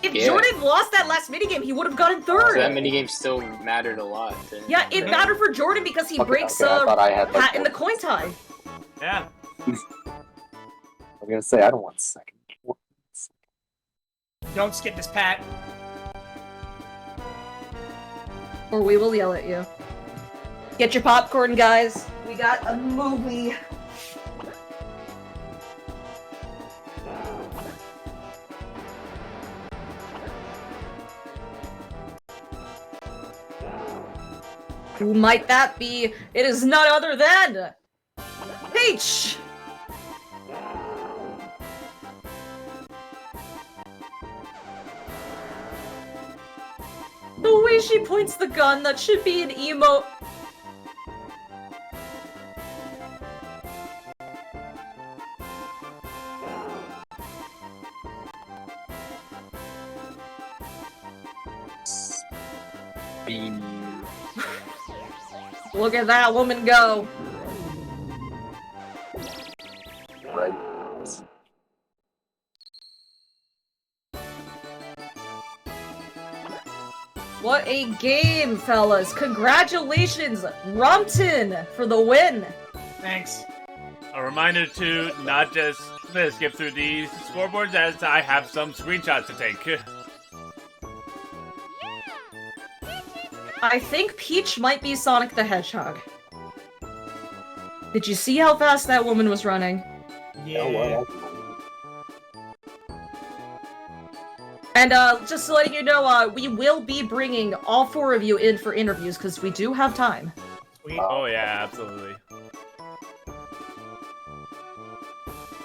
if Yeah. Jordan lost that last minigame, he would have gotten So third. that minigame still mattered a lot. Yeah, it mattered for Jordan because he Okay, breaks okay, I thought I had, like, hat in the coin tie. Yeah. I'm gonna say I don't want second. Don't skip this, Pat. Or we will yell at you. Get your popcorn, guys. We got a movie. Who might that be? It is none other than Peach! The way she points the gun, that should be an emote. Beam. Look at that woman go. Right. What a game, fellas. Congratulations, Rumtin, for the win. Thanks. A reminder to not just skip through these scoreboards, as I have some screenshots to take. I think Peach might be Sonic the Hedgehog. Did you see how fast that woman was running? Yeah. Oh, And just to let you know, we will be bringing all 4 of you in for interviews, because we do have time. Sweet. Oh yeah, absolutely.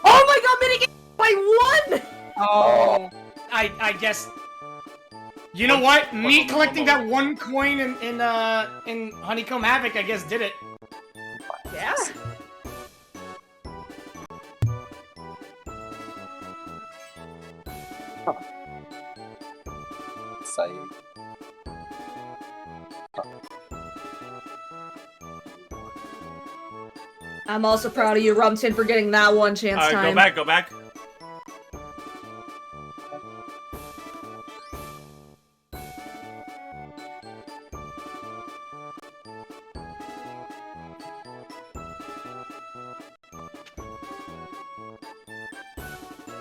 Oh my god, minigame! I won! Oh, I guess. You know what? Me collecting that 1 coin in Honeycomb Havoc, I guess, did it. Yeah. Exciting. I'm also proud of you, Rumtin, for getting that one chance Alright, time. go back.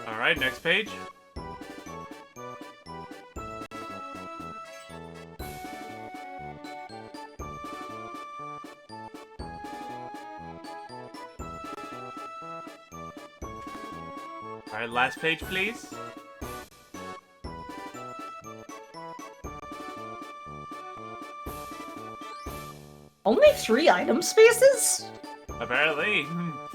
All right, next page. All right, last page, please. Only 3 item spaces? Apparently.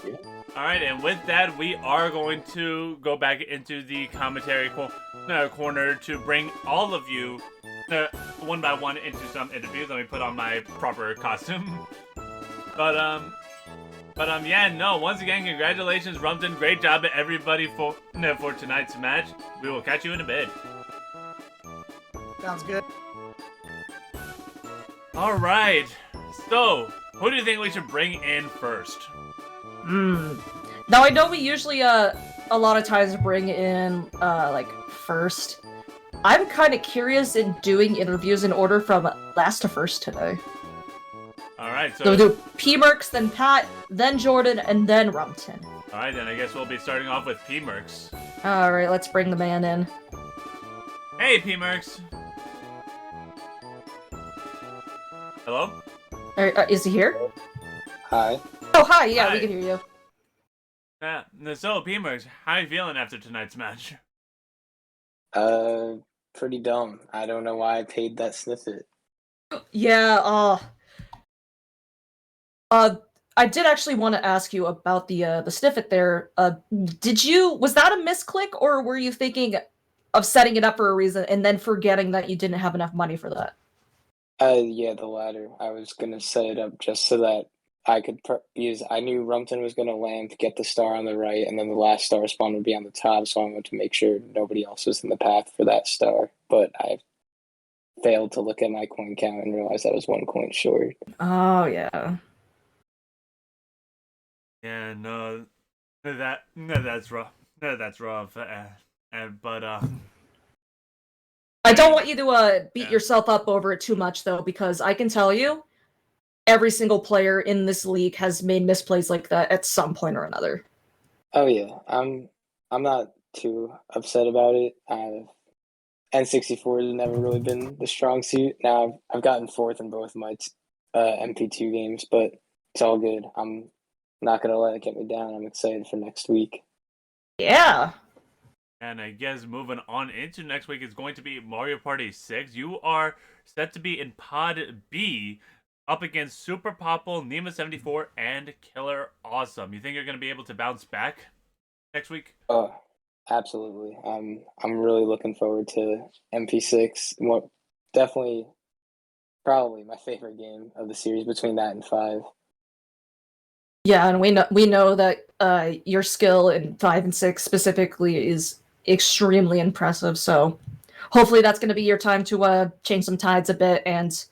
Yeah. All right, and with that, we are going to go back into the commentary corner to bring all of you one by one into some interviews. Let me put on my proper costume. Yeah, no. Once again, congratulations, Rumtin. Great job, everybody, for tonight's match. We will catch you in a bit. Sounds good. All right. So, who do you think we should bring in first? Now I know we usually a lot of times bring in like first. I'm kind of curious in doing interviews in order from last to first today. All right. So we'll do P-Merks, then Pat, then Jordan, and then Rumtin. All right, then I guess we'll be starting off with P-Merks. All right, let's bring the man in. Hey, P-Merks. Hello? Is he here? Hi. Oh, hi. Yeah, Hi. we can hear you. So, P-Merks, how you feeling after tonight's match? Pretty dumb. I don't know why I paid that snippet. Yeah. I did actually want to ask you about the snippet there. Was that a misclick, or were you thinking of setting it up for a reason and then forgetting that you didn't have enough money for that? Yeah, the latter. I was gonna set it up just so that I could because I knew Rumton was gonna land, get the star on the right, and then the last star spawn would be on the top. So I wanted to make sure nobody else was in the path for that star. But I failed to look at my coin count and realized I was 1 coin short. Oh, yeah. Yeah, no, that's rough. No, that's rough. But I don't want you to beat Yeah. yourself up over it too much, though, because I can tell you, every single player in this league has made misplays like that at some point or another. Oh yeah, I'm not too upset about it. N64 has never really been the strong suit. Now I've gotten fourth in both my MP2 games, but it's all good. I'm not gonna let it get me down. I'm excited for next week. Yeah. and I guess moving on into next week is going to be Mario Party 6. You are set to be in Pod B, up against Super Popple, Nima74, and Killer Awesome. You think you're going to be able to bounce back next week? Oh, absolutely. I'm really looking forward to MP6. Definitely, probably my favorite game of the series between that and 5. Yeah, and we know that your skill in 5 and 6 specifically is extremely impressive, so hopefully that's going to be your time to change some tides a bit and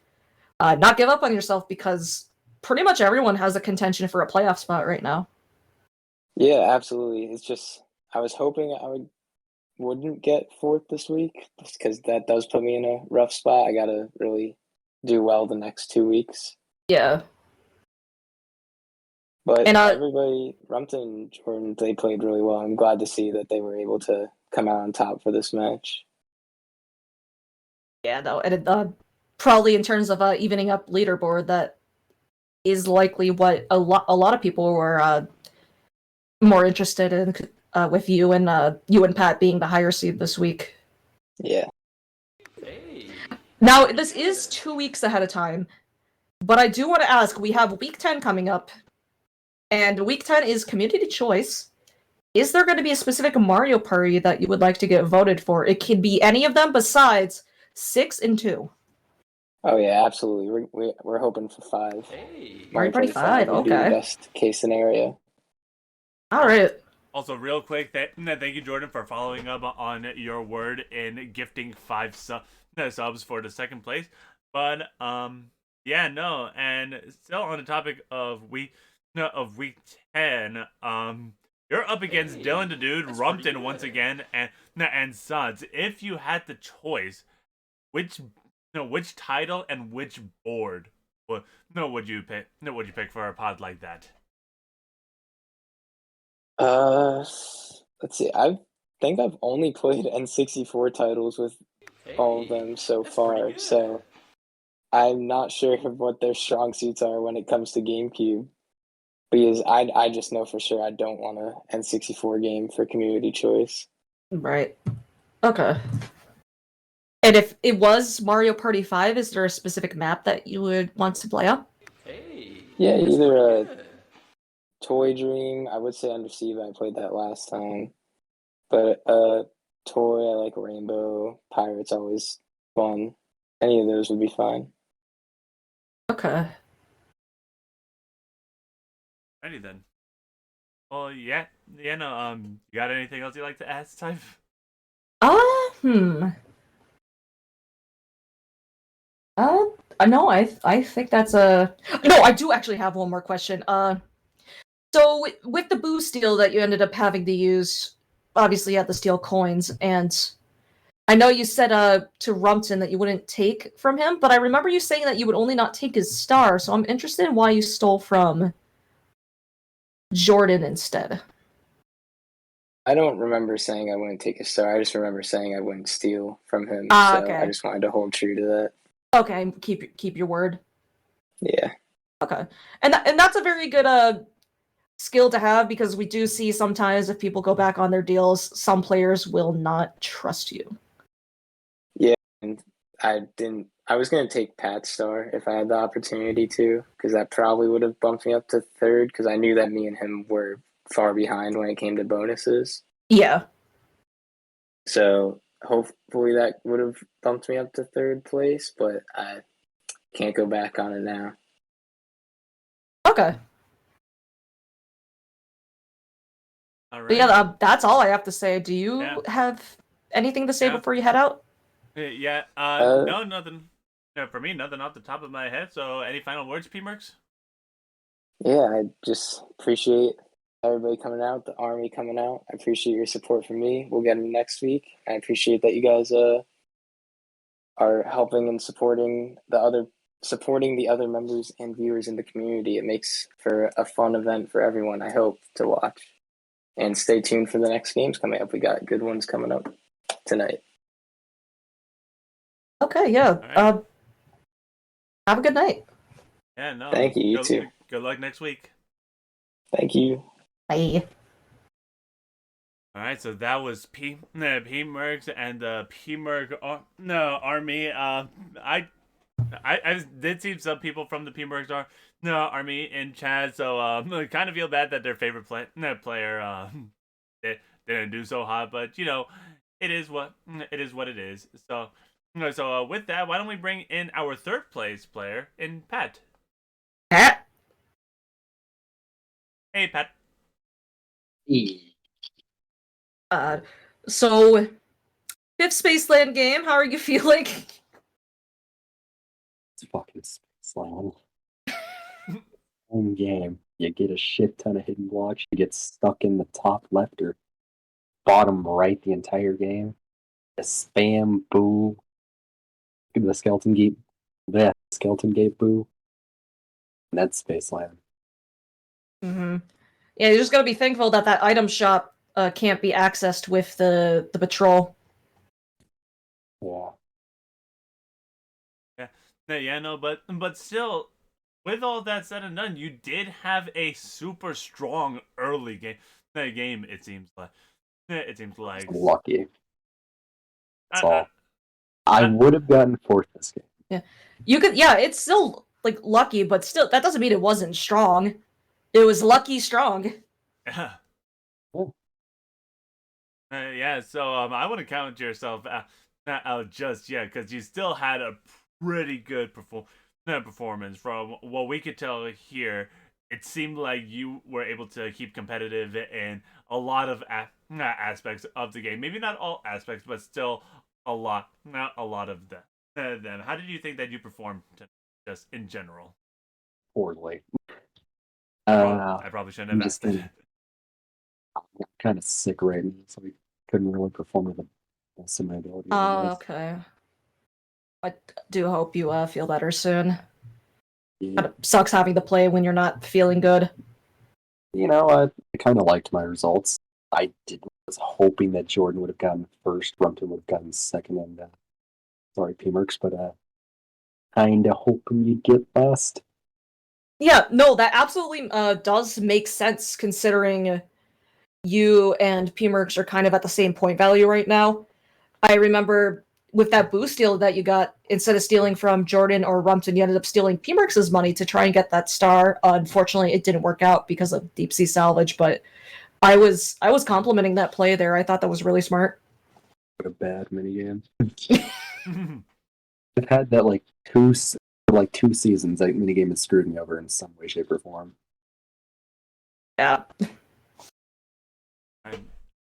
not give up on yourself, because pretty much everyone has a contention for a playoff spot right now. Yeah, absolutely. It's just I was hoping wouldn't get fourth this week because that does put me in a rough spot. I gotta really do well the next 2 weeks. Yeah. But And, everybody, Rumtin and Jordan, they played really well. I'm glad to see that they were able to come out on top for this match. Yeah, no, and probably in terms of evening up leaderboard, that is likely what a lot of people were more interested in, with you and Pat being the higher seed this week. Yeah. Now, this is 2 weeks ahead of time, but I do want to ask, we have week 10 coming up, and week 10 is community choice. Is there going to be a specific Mario Party that you would like to get voted for? It could be any of them besides 6 and 2. Oh yeah, absolutely. We're hoping for 5. Mario Party 5, would be the okay. best case scenario. All right. Also, real quick, thank you, Jordan, for following up on your word in gifting 5 subs for the second place. But yeah, no, and still on the topic of week 10, you're up against Dylan the Dude, Rumtin once again, and Suds. If you had the choice, which title and which board would you pick? Would you pick for a pod like that? Let's see. I've think I've only played N64 titles with all of them so far, so I'm not sure what their strong suits are when it comes to GameCube. Because I just know for sure I don't want a N64 game for community choice. Right. Okay. And if it was Mario Party 5, is there a specific map that you would want to play on? Yeah, either a Toy Dream, I would say Under Siege, I played that last time. But Toy, I like Rainbow, Pirate's always fun. Any of those would be fine. Okay. Alrighty then. Well, yeah, no, you got anything else you'd like to ask, Type? Hmm. No, I think that's a... No, I do actually have one more question. So with the boost deal that you ended up having to use, obviously you had to steal coins, and I know you said to Rumtin that you wouldn't take from him, but I remember you saying that you would only not take his star, so I'm interested in why you stole from Jordan instead. I don't remember saying I wouldn't take a star. I just remember saying I wouldn't steal from him. Okay. I just wanted to hold true to that. Okay, keep your word. Yeah. Okay, and that's a very good skill to have, because we do see sometimes if people go back on their deals, some players will not trust you. Yeah, and I was going to take Pat's star if I had the opportunity to, because that probably would have bumped me up to third, because I knew that me and him were far behind when it came to bonuses. Yeah. So hopefully that would have bumped me up to third place, but I can't go back on it now. Okay. All right. But yeah, that's all I have to say. Do you have anything to say before you head out? Yeah. No, nothing. No, for me, nothing off the top of my head. So, any final words, P-Merks? Yeah, I just appreciate everybody coming out, the army coming out. I appreciate your support for me. We'll get them next week. I appreciate that you guys are helping and supporting the other members and viewers in the community. It makes for a fun event for everyone, I hope, to watch. And stay tuned for the next games coming up. We got good ones coming up tonight. Okay, yeah. Right. Have a good night. Yeah, no. Thank you. You too. Good luck next week. Thank you. Bye. All right, so that was P-Merks and the P-Merk army. I did see some people from the P-Merks army in chat, so I kind of feel bad that their favorite player didn't do so hot, but you know, it is what it is. So with that, why don't we bring in our third place player in Pat? Pat. Hey, Pat. So, fifth Spaceland game, how are you feeling? It's fucking Spaceland. Home game. You get a shit ton of hidden blocks. You get stuck in the top left or bottom right the entire game. The spam boo. The skeleton gate. The skeleton gate boo. And that's Spaceland. Mm-hmm. Yeah, you just gotta be thankful that that item shop can't be accessed with the patrol. Yeah. Yeah, no, but still, with all that said and done, you did have a super strong early game. It seems like. Lucky. That's all. I would have gotten fourth this game. Yeah, you could. Yeah, it's still like lucky, but still, that doesn't mean it wasn't strong. It was lucky strong. Yeah. Oh. Yeah. So I wouldn't count yourself out just yet, because you still had a pretty good performance. From what we could tell here, it seemed like you were able to keep competitive in a lot of aspects of the game. Maybe not all aspects, but still a lot of them. How did you think that you performed just in general? Poorly. I probably shouldn't have asked that. I'm kind of sick right now, so we couldn't really perform to the best of my ability. Oh, okay. I do hope you feel better soon. Yeah. It sucks having to play when you're not feeling good. You know, I kind of liked my results. I was hoping that Jordan would have gotten first, Rumtin would have gotten second, and sorry, P-Merks, but kinda hoping you'd get last. Yeah, no, that absolutely does make sense considering you and P-Merks are kind of at the same point value right now. I remember with that boost deal that you got, instead of stealing from Jordan or Rumtin, you ended up stealing P-Merks' money to try and get that star. Unfortunately, it didn't work out because of deep sea salvage, but I was complimenting that play there. I thought that was really smart. What a bad minigame. I've had that like two seasons. That minigame has screwed me over in some way, shape, or form. Yeah.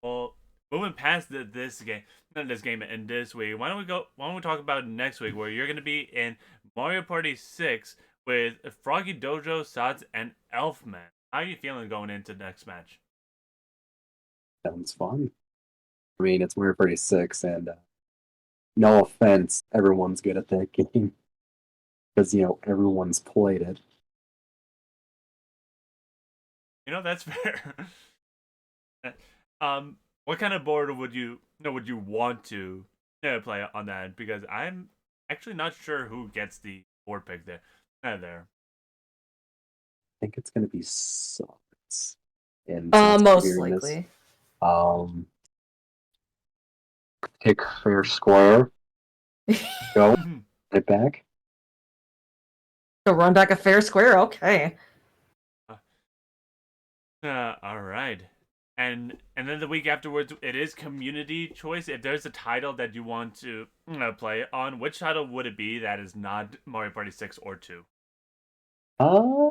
Well, moving past this game, not this game, and this week, why don't we talk about next week, where you're gonna be in Mario Party 6 with Froggy Dojo, Sods, and Elfman. How are you feeling going into next match? Sounds fun. I mean, it's Mario Party 6, and no offense, everyone's good at that game. Because, everyone's played it. That's fair. What kind of board would you want to play on that? Because I'm actually not sure who gets the board pick there. There. I think it's going to be Sods. And Most likely. Pick fair square. Go. Get back. So run back a fair square? Okay. All right. And then the week afterwards, it is community choice. If there's a title that you want to play on, which title would it be that is not Mario Party 6 or 2? I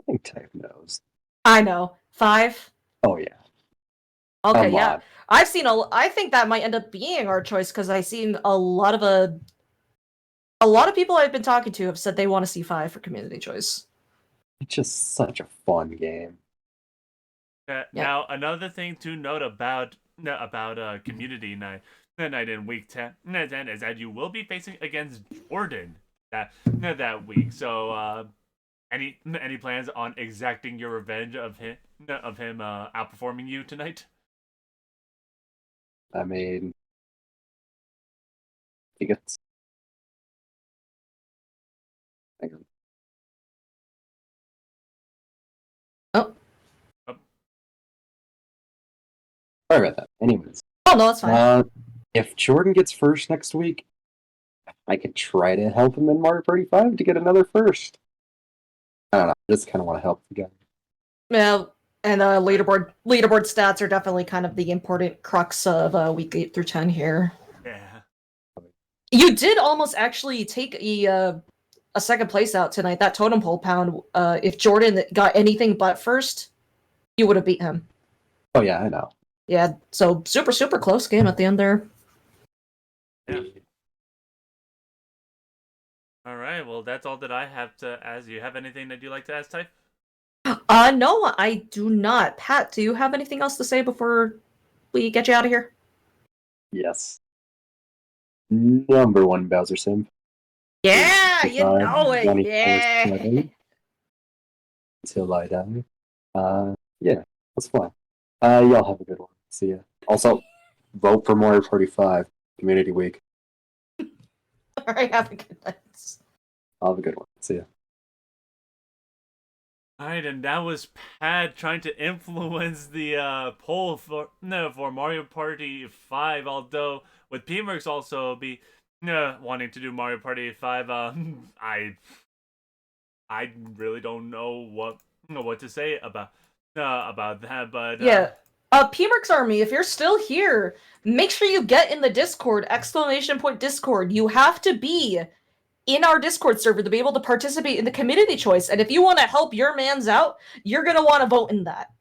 think Type knows. I know. 5? Oh, yeah. Okay, Come yeah. on. I think that might end up being our choice, because I've seen a lot of people I've been talking to have said they want to see 5 for community choice. It's just such a fun game. Yeah. Now, another thing to note about community night in week 10 is that you will be facing against Jordan that week. So, any plans on exacting your revenge of him outperforming you tonight? I mean, I think it's. Hang on. Oh. Sorry about that. Anyways. Oh, no, that's fine. If Jordan gets first next week, I could try to help him in Mario Party 5 to get another first. I don't know. I just kind of want to help the guy. Yeah, and leaderboard stats are definitely kind of the important crux of week 8 through 10 here. Yeah. You did almost actually take a second place out tonight. That totem pole pound, if Jordan got anything but first, you would have beat him. Oh, yeah, I know. Yeah, so super, super close game at the end there. Yeah. All right, well, that's all that I have to ask. You have anything that you'd like to ask, Type? No, I do not. Pat, do you have anything else to say before we get you out of here? Yes. Number 1 Bowser Sim. Yeah, you know it. Yeah. Until I die. Yeah, that's fine. Y'all have a good one. See ya. Also, vote for Mario Party 5 Community Week. All right, have a good night. I'll have a good one. See ya. Alright, and that was Pat trying to influence the poll for Mario Party 5, although with P-Merks also be wanting to do Mario Party 5, I really don't know what to say about that, but yeah. P-Merks Army, if you're still here, make sure you get in the Discord, ! Discord. You have to be in our Discord server to be able to participate in the community choice. And if you want to help your mans out, you're going to want to vote in that.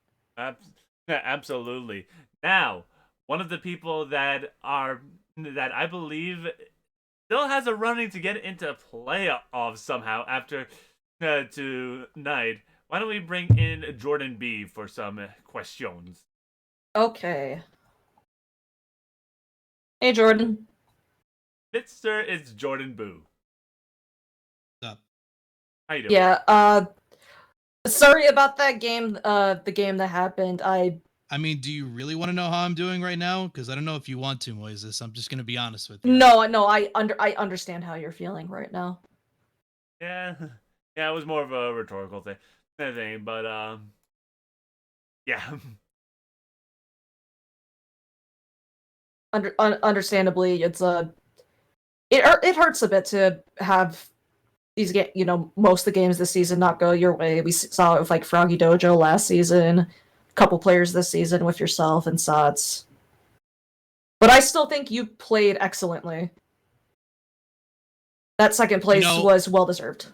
Absolutely. Now, one of the people that I believe still has a running to get into playoffs somehow after tonight. Why don't we bring in JordanB for some questions? Okay. Hey, Jordan. Sir, it's JordanB. What's up? How you doing? Yeah, sorry about that game, the game that happened. I I mean, do you really want to know how I'm doing right now? Because I don't know if you want to, Moises. I'm just gonna be honest with you. No, I understand how you're feeling right now. Yeah, yeah, it was more of a rhetorical thing, but yeah. Understandably, it's it hurts a bit to have these most of the games this season not go your way. We saw it with like Froggy Dojo last season, a couple players this season with yourself and Sots. But I still think you played excellently. That second place was well deserved.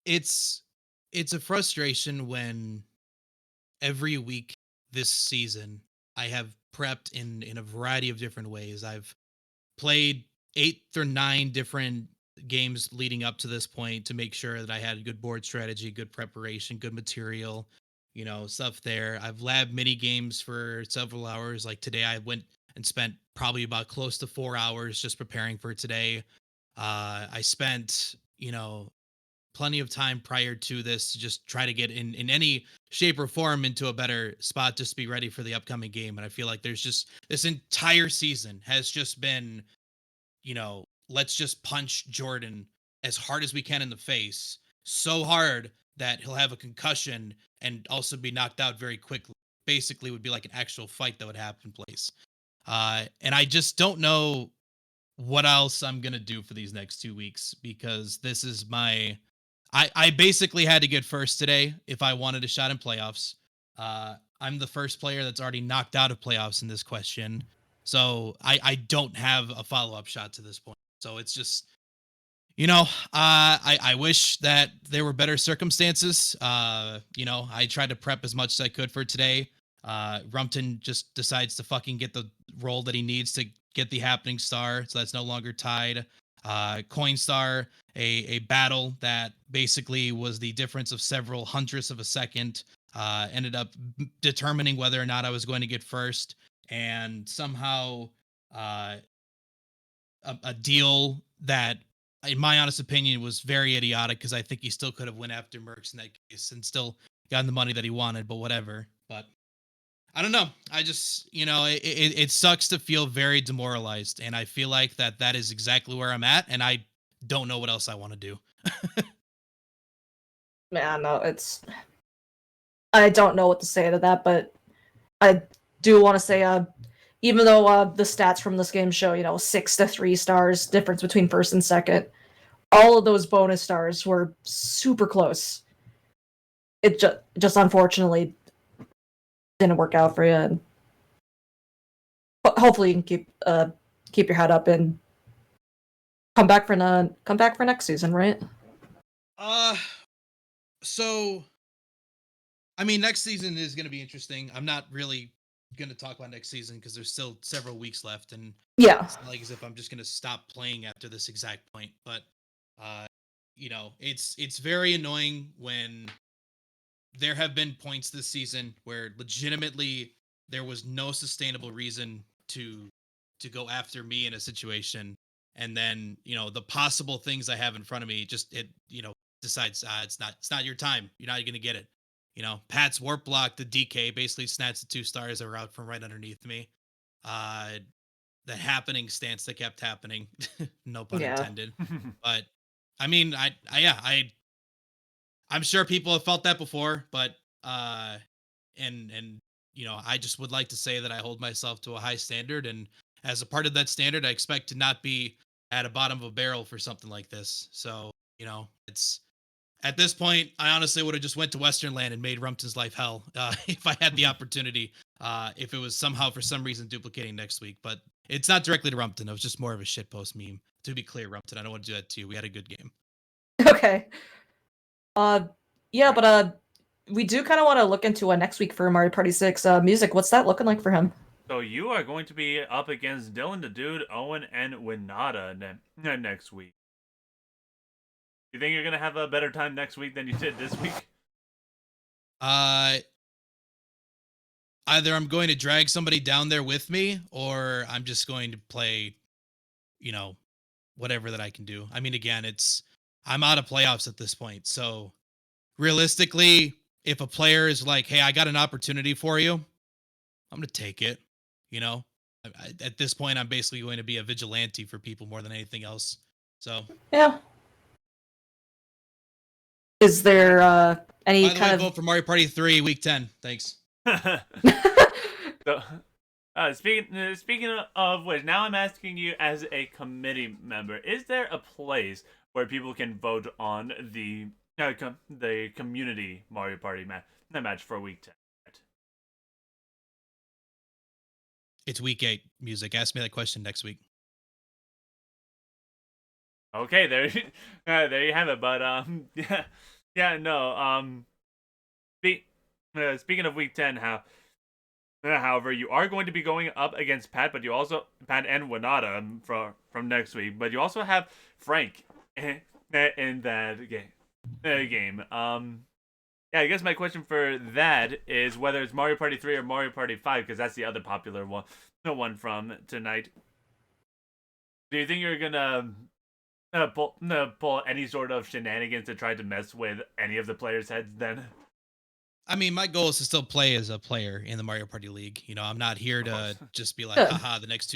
It's a frustration when every week this season I have prepped in a variety of different ways. I've played 8 or 9 different games leading up to this point to make sure that I had good board strategy, good preparation, good material, stuff there. I've labbed mini games for several hours. Like today I went and spent probably about close to 4 hours just preparing for today. I spent, plenty of time prior to this to just try to get in any shape or form into a better spot just to be ready for the upcoming game. And I feel like there's just this entire season has just been, let's just punch Jordan as hard as we can in the face, so hard that he'll have a concussion and also be knocked out very quickly. Basically would be like an actual fight that would happen place. And I just don't know what else I'm going to do for these next 2 weeks, because this is I basically had to get first today if I wanted a shot in playoffs. I'm the first player that's already knocked out of playoffs in this question. So I don't have a follow-up shot to this point. So it's just, I wish that there were better circumstances. I tried to prep as much as I could for today. Rumtin just decides to fucking get the role that he needs to get the happening star. So that's no longer tied. Coinstar, a battle that basically was the difference of several hundredths of a second, ended up determining whether or not I was going to get first. And somehow a deal that, in my honest opinion, was very idiotic, because I think he still could have went after Merks in that case and still gotten the money that he wanted, but whatever. But I don't know. I just, it sucks to feel very demoralized, and I feel like that is exactly where I'm at, and I don't know what else I want to do. Man, no, I don't know what to say to that, but I do want to say, even though the stats from this game show, 6 to 3 stars difference between first and second, all of those bonus stars were super close. It just unfortunately didn't work out for you, and hopefully you can keep your head up and come back for next season, right? So I mean, next season is going to be interesting. I'm not really going to talk about next season because there's still several weeks left, and yeah, it's not like as if I'm just going to stop playing after this exact point. But it's very annoying when there have been points this season where legitimately there was no sustainable reason to go after me in a situation, and then the possible things I have in front of me just decides it's not your time. You're not going to get it. Pat's warp block, the DK basically snatched the 2 stars that were out from right underneath me. The happening stance that kept happening, no pun intended. But I mean, I'm sure people have felt that before, but and I just would like to say that I hold myself to a high standard, and as a part of that standard, I expect to not be at a bottom of a barrel for something like this. So, it's at this point, I honestly would have just went to Western Land and made Rumtin's life hell if I had the opportunity, if it was somehow for some reason duplicating next week. But it's not directly to Rumtin. It was just more of a shitpost meme. To be clear, Rumtin, I don't want to do that to you. We had a good game. Okay. Yeah, but we do kind of want to look into next week for Mario Party 6. Music, what's that looking like for him? So you are going to be up against Dylan the Dude, Owen, and Winata next week. You think you're going to have a better time next week than you did this week? Either I'm going to drag somebody down there with me, or I'm just going to play, whatever that I can do. I mean, again, I'm out of playoffs at this point. So realistically, if a player is like, hey, I got an opportunity for you, I'm gonna take it. You know, at this point, I'm basically going to be a vigilante for people more than anything else. So Yeah. Is there any by the kind way, of vote for Mario Party 3 week 10. Thanks. So, speaking of which, now I'm asking you as a committee member: is there a place where people can vote on the community Mario Party match for week 10? It's week 8 music. Ask me that question next week. Okay, there, there you have it. But yeah, no. Speaking of week 10, however, you are going to be going up against Pat, but you also Pat and Winata from next week. But you also have Frank in that game. Yeah, I guess my question for that is whether it's Mario Party 3 or Mario Party 5, because that's the other popular one, the one from tonight. Do you think you're gonna pull any sort of shenanigans to try to mess with any of the players' heads then? I mean, my goal is to still play as a player in the Mario Party League. You know, I'm not here to just be like, Good. haha, the next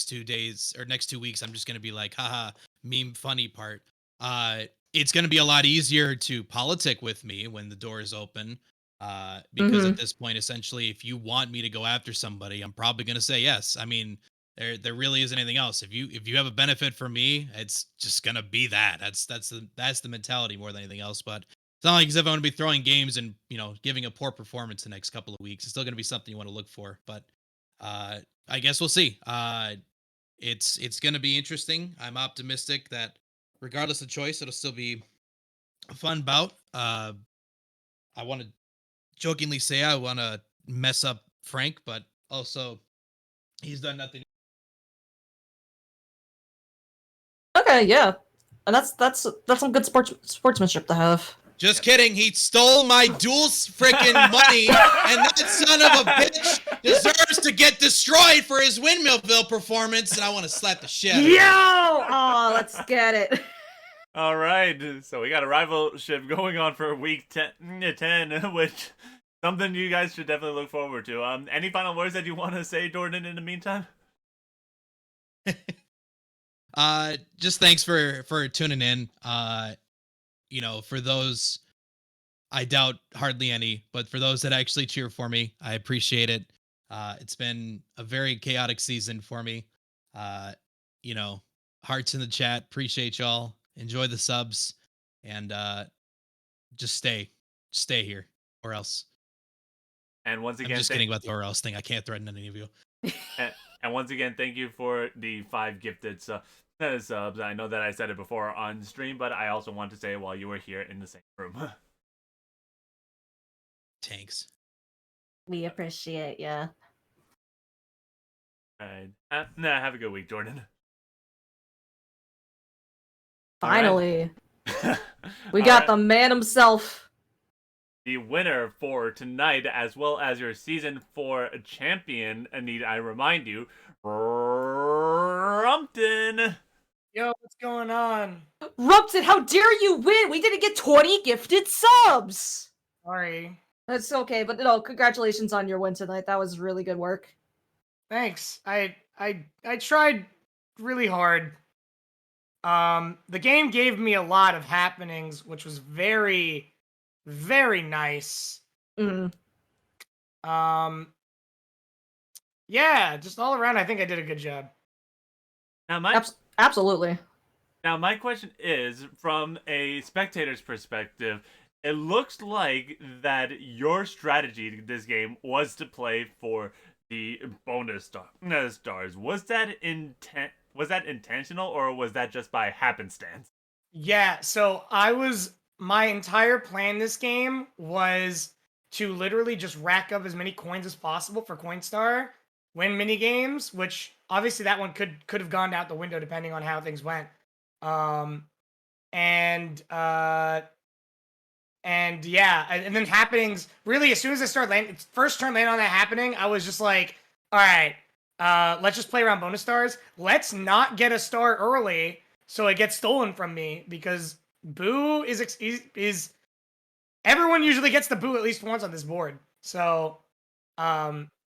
2 days or next 2 weeks, I'm just gonna be like, haha, meme funny part. It's gonna be a lot easier to politic with me when the door is open. Because at this point, essentially, if you want me to go after somebody, I'm probably gonna say yes. I mean, there really isn't anything else. If you have a benefit for me, it's just gonna be that. That's the mentality more than anything else. But it's not like as if I'm going to be throwing games and, you know, giving a poor performance the next couple of weeks. It's still going to be something you want to look for. But I guess we'll see. It's going to be interesting. I'm optimistic that regardless of choice, it'll still be a fun bout. I want to jokingly say I want to mess up Frank, but also he's done nothing. Okay, yeah. And that's some good sportsmanship to have. Just kidding. He stole my duel's freaking money, and that son of a bitch deserves to get destroyed for his Windmillville performance, and I want to slap the shit out of him. Yo! Oh, let's get it. All right, so we got a rivalship going on for week 10, which something you guys should definitely look forward to. Any final words that you want to say, Jordan, in the meantime? Just thanks for tuning in. You know, for those, I doubt hardly any, but for those that actually cheer for me, I appreciate it. It's been a very chaotic season for me. You know, hearts in the chat. Appreciate y'all. Enjoy the subs, and just stay here, or else. And once again, I'm just kidding about the or else thing. I can't threaten any of you. And once again, thank you for the 5 gifted subs. I know that I said it before on stream, but I also want to say it while you were here in the same room. Thanks. We appreciate ya. Alright. Have a good week, Jordan. Finally. Right. We got the man himself. The winner for tonight, as well as your Season 4 champion, need I remind you, Rumtin. Yo, what's going on? Rumtin, how dare you win? We didn't get 20 gifted subs. Sorry. That's okay, but no, congratulations on your win tonight. That was really good work. Thanks. I tried really hard. The game gave me a lot of happenings, which was very, very nice. Mm. Yeah, just all around, I think I did a good job. Now Absolutely. Now my question is, from a spectator's perspective, it looks like that your strategy this game was to play for the bonus stars. Was that intentional, or was that just by happenstance? Yeah, so my entire plan this game was to literally just rack up as many coins as possible for Coinstar, win minigames, which obviously that one could have gone out the window depending on how things went. And yeah, and then happenings, really, as soon as I started landing, first turn landing on that happening, I was just like, all right, let's just play around bonus stars. Let's not get a star early so it gets stolen from me, because Boo is everyone usually gets the Boo at least once on this board. So,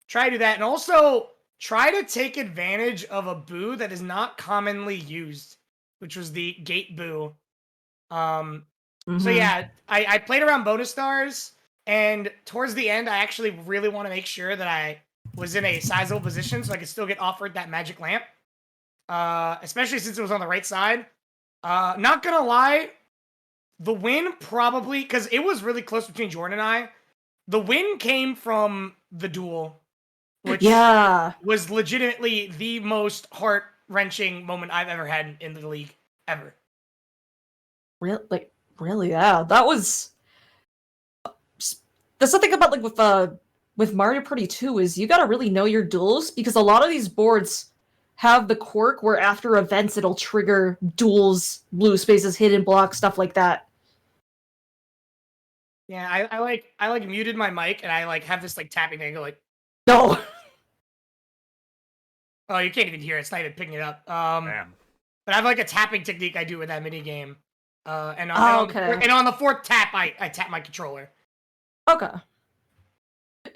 Try to do that, and also try to take advantage of a boo that is not commonly used, which was the gate boo. So yeah, I played around bonus stars, and towards the end, I actually really want to make sure that I was in a sizable position so I could still get offered that magic lamp. Especially since it was on the right side. Not gonna lie, the win probably, because it was really close between Jordan and I, the win came from the duel, which was legitimately the most heart-wrenching moment I've ever had in the league, ever. Really, yeah. That was... That's the thing about, like, with Mario Party 2 is you gotta really know your duels, because a lot of these boards have the quirk where after events it'll trigger duels, blue spaces, hidden blocks, stuff like that. Yeah, I like muted my mic and I like have this like tapping thing. I go like, no. Oh, you can't even hear it. It's not even picking it up. Damn. But I have like a tapping technique I do with that mini game. And on the fourth tap, I tap my controller. Okay.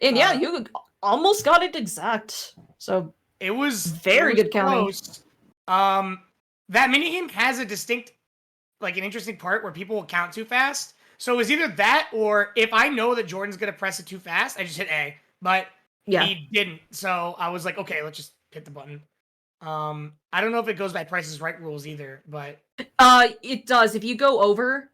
And yeah, you almost got it exact. So it was very good counting. That minigame has a distinct, like an interesting part where people will count too fast. So it was either that or if I know that Jordan's gonna press it too fast, I just hit A. But he didn't. So I was like, okay, let's just hit the button. I don't know if it goes by Price is Right rules either, but it does. If you go over,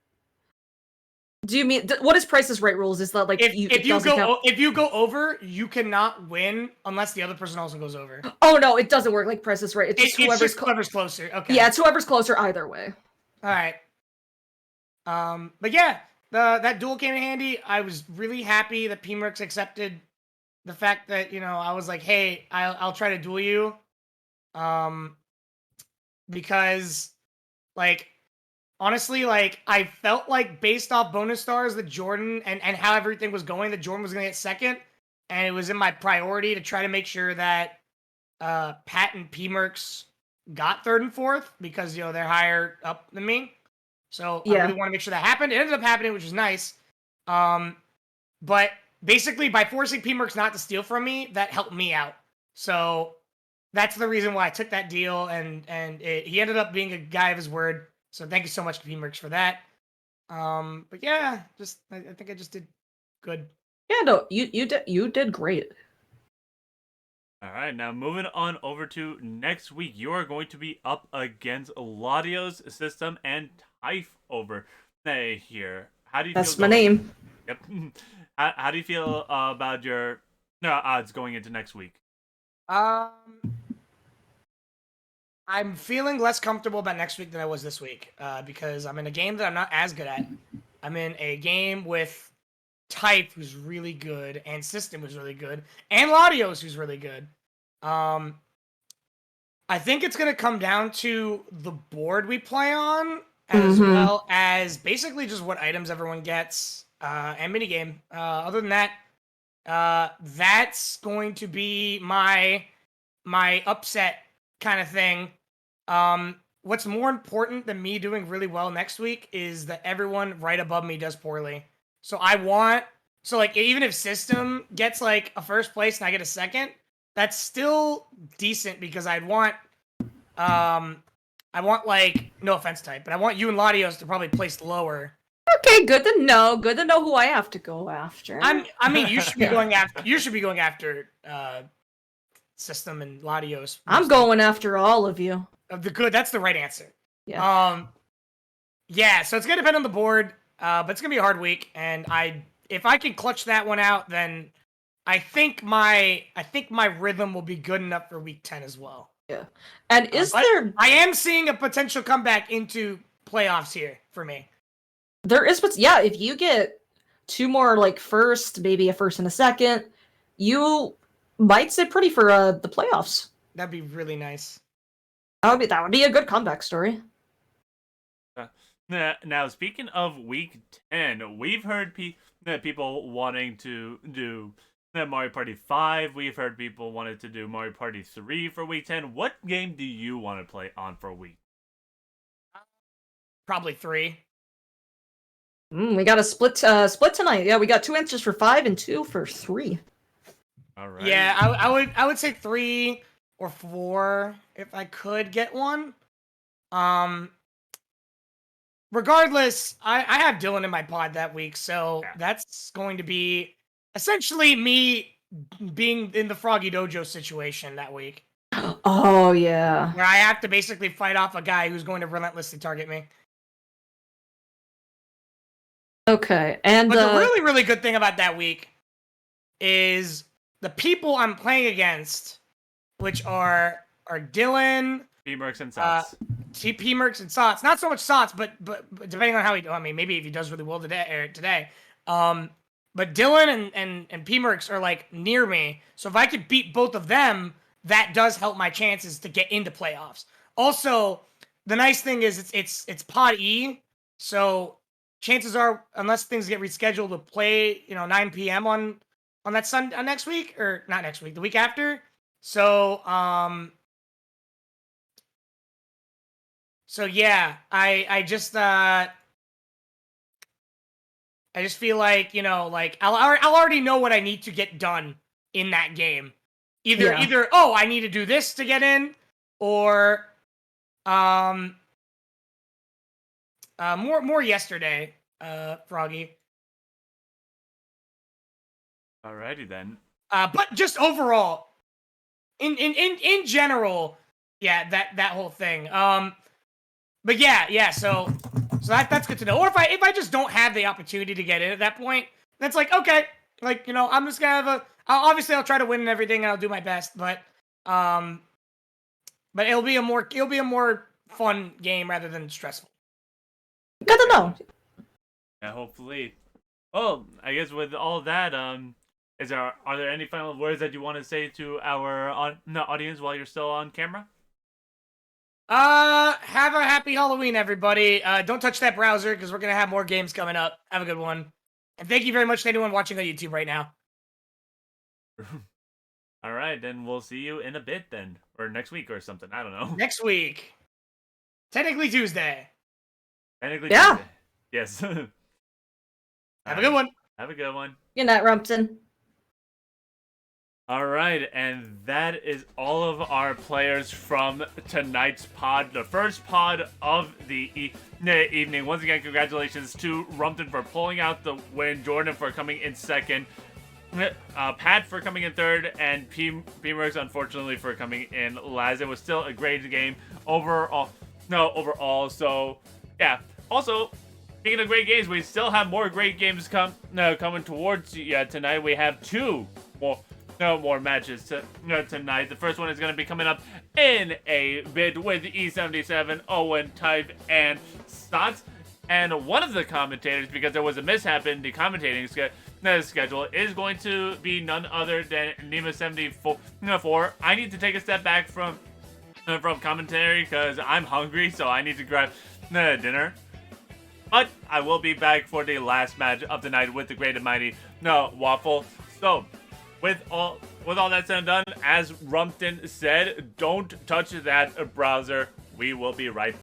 do you mean what is Price is Right rules? Is that like if you go over, you cannot win unless the other person also goes over. Oh no, it doesn't work like Price is Right. It's just whoever's closer. Okay. Yeah, it's whoever's closer either way. All right. But yeah, that duel came in handy. I was really happy that P-Merks accepted the fact that, you know, I was like, hey, I'll try to duel you. Because, like, honestly, like, I felt like based off bonus stars that Jordan and how everything was going, that Jordan was going to get second. And it was in my priority to try to make sure that Pat and P-Merks got third and fourth because, you know, they're higher up than me. So I really want to make sure that happened. It ended up happening, which is nice. But basically, by forcing P-Merks not to steal from me, that helped me out. So that's the reason why I took that deal, and he ended up being a guy of his word. So thank you so much to P-Merks for that. But yeah, I think I just did good. Yeah, no, you did great. All right, now moving on over to next week, you are going to be up against Ladio's system and Typh over here. How do you? That's my name. Yep. How do you feel about your odds going into next week? I'm feeling less comfortable about next week than I was this week because I'm in a game that I'm not as good at. I'm in a game with Typh, who's really good, and System, who's really good, and Latios, who's really good. I think it's going to come down to the board we play on, as well as basically just what items everyone gets, and minigame. Other than that, that's going to be my upset kind of thing. What's more important than me doing really well next week is that everyone right above me does poorly. So like, even if System gets, like, a first place and I get a second, that's still decent because I want, like, no offense type, but I want you and Latios to probably place lower. Okay, good to know. Good to know who I have to go after. I mean, you should be going after, System and Latios. I'm going after all of you. That's the right answer. Yeah. Yeah, so it's gonna depend on the board, but it's gonna be a hard week, and if I can clutch that one out, then I think my rhythm will be good enough for week 10 as well. Yeah. And I am seeing a potential comeback into playoffs here for me. There is, but yeah, if you get two more, like, first, maybe a first and a second, you might sit pretty for the playoffs. That'd be really nice. That would be a good comeback story. Now, speaking of week 10, we've heard people wanting to do Mario Party 5. We've heard people wanted to do Mario Party 3 for week 10. What game do you want to play on for week? Probably 3. We got a split tonight. Yeah, we got 2 answers for 5 and 2 for 3. All right. Yeah, I would say 3 or 4 if I could get one. Regardless, I have Dylan in my pod that week, so that's going to be essentially me being in the Froggy Dojo situation that week. Oh yeah. Where I have to basically fight off a guy who's going to relentlessly target me. Okay, and But the really, really good thing about that week is the people I'm playing against, which are Dylan, P-Merks and Sots. P-Merks and Sots. Not so much Sots, but depending on how he, I mean, maybe if he does really well today. But Dylan and P-Merks are like near me, so if I could beat both of them, that does help my chances to get into playoffs. Also, the nice thing is it's Pod E, so chances are, unless things get rescheduled, to play 9 p.m. on that Sunday next week, or not next week, the week after. So yeah, I just feel like I'll already know what I need to get done in that game. Either I need to do this to get in, or more yesterday, Froggy. Alrighty then. But just overall, in general, yeah, that whole thing. But yeah. So that's good to know. Or if I just don't have the opportunity to get in at that point, that's like, okay, I'm just gonna have obviously I'll try to win and everything, and I'll do my best, but it'll be a more fun game rather than stressful. Good to know. Yeah, hopefully. Well, I guess with all that, are there any final words that you want to say to our audience while you're still on camera? Have a happy Halloween, everybody. Don't touch that browser, because we're gonna have more games coming up. Have a good one. And thank you very much to anyone watching on YouTube right now. All right, then we'll see you in a bit then. Or next week or something. I don't know. Next week. Technically Tuesday. Technically Yeah. Tuesday. Yes. Have a good one. Have a good one. Good night, Rumtin. All right, and that is all of our players from tonight's pod, the first pod of the evening. Once again, congratulations to Rumtin for pulling out the win, Jordan for coming in second, Pat for coming in third, and P-Merks, unfortunately, for coming in last. It was still a great game overall. So, yeah. Also, speaking of great games, we still have more great games coming towards you tonight. We have two more matches tonight. The first one is going to be coming up in a bit with E77, Owen, Type, and Stots. And one of the commentators, because there was a mishap in the commentating schedule, is going to be none other than Nima74. I need to take a step back from commentary because I'm hungry, so I need to grab dinner. But I will be back for the last match of the night with the great and mighty Waffle. So, with all that said and done, as Rumtin said, don't touch that browser. We will be right back.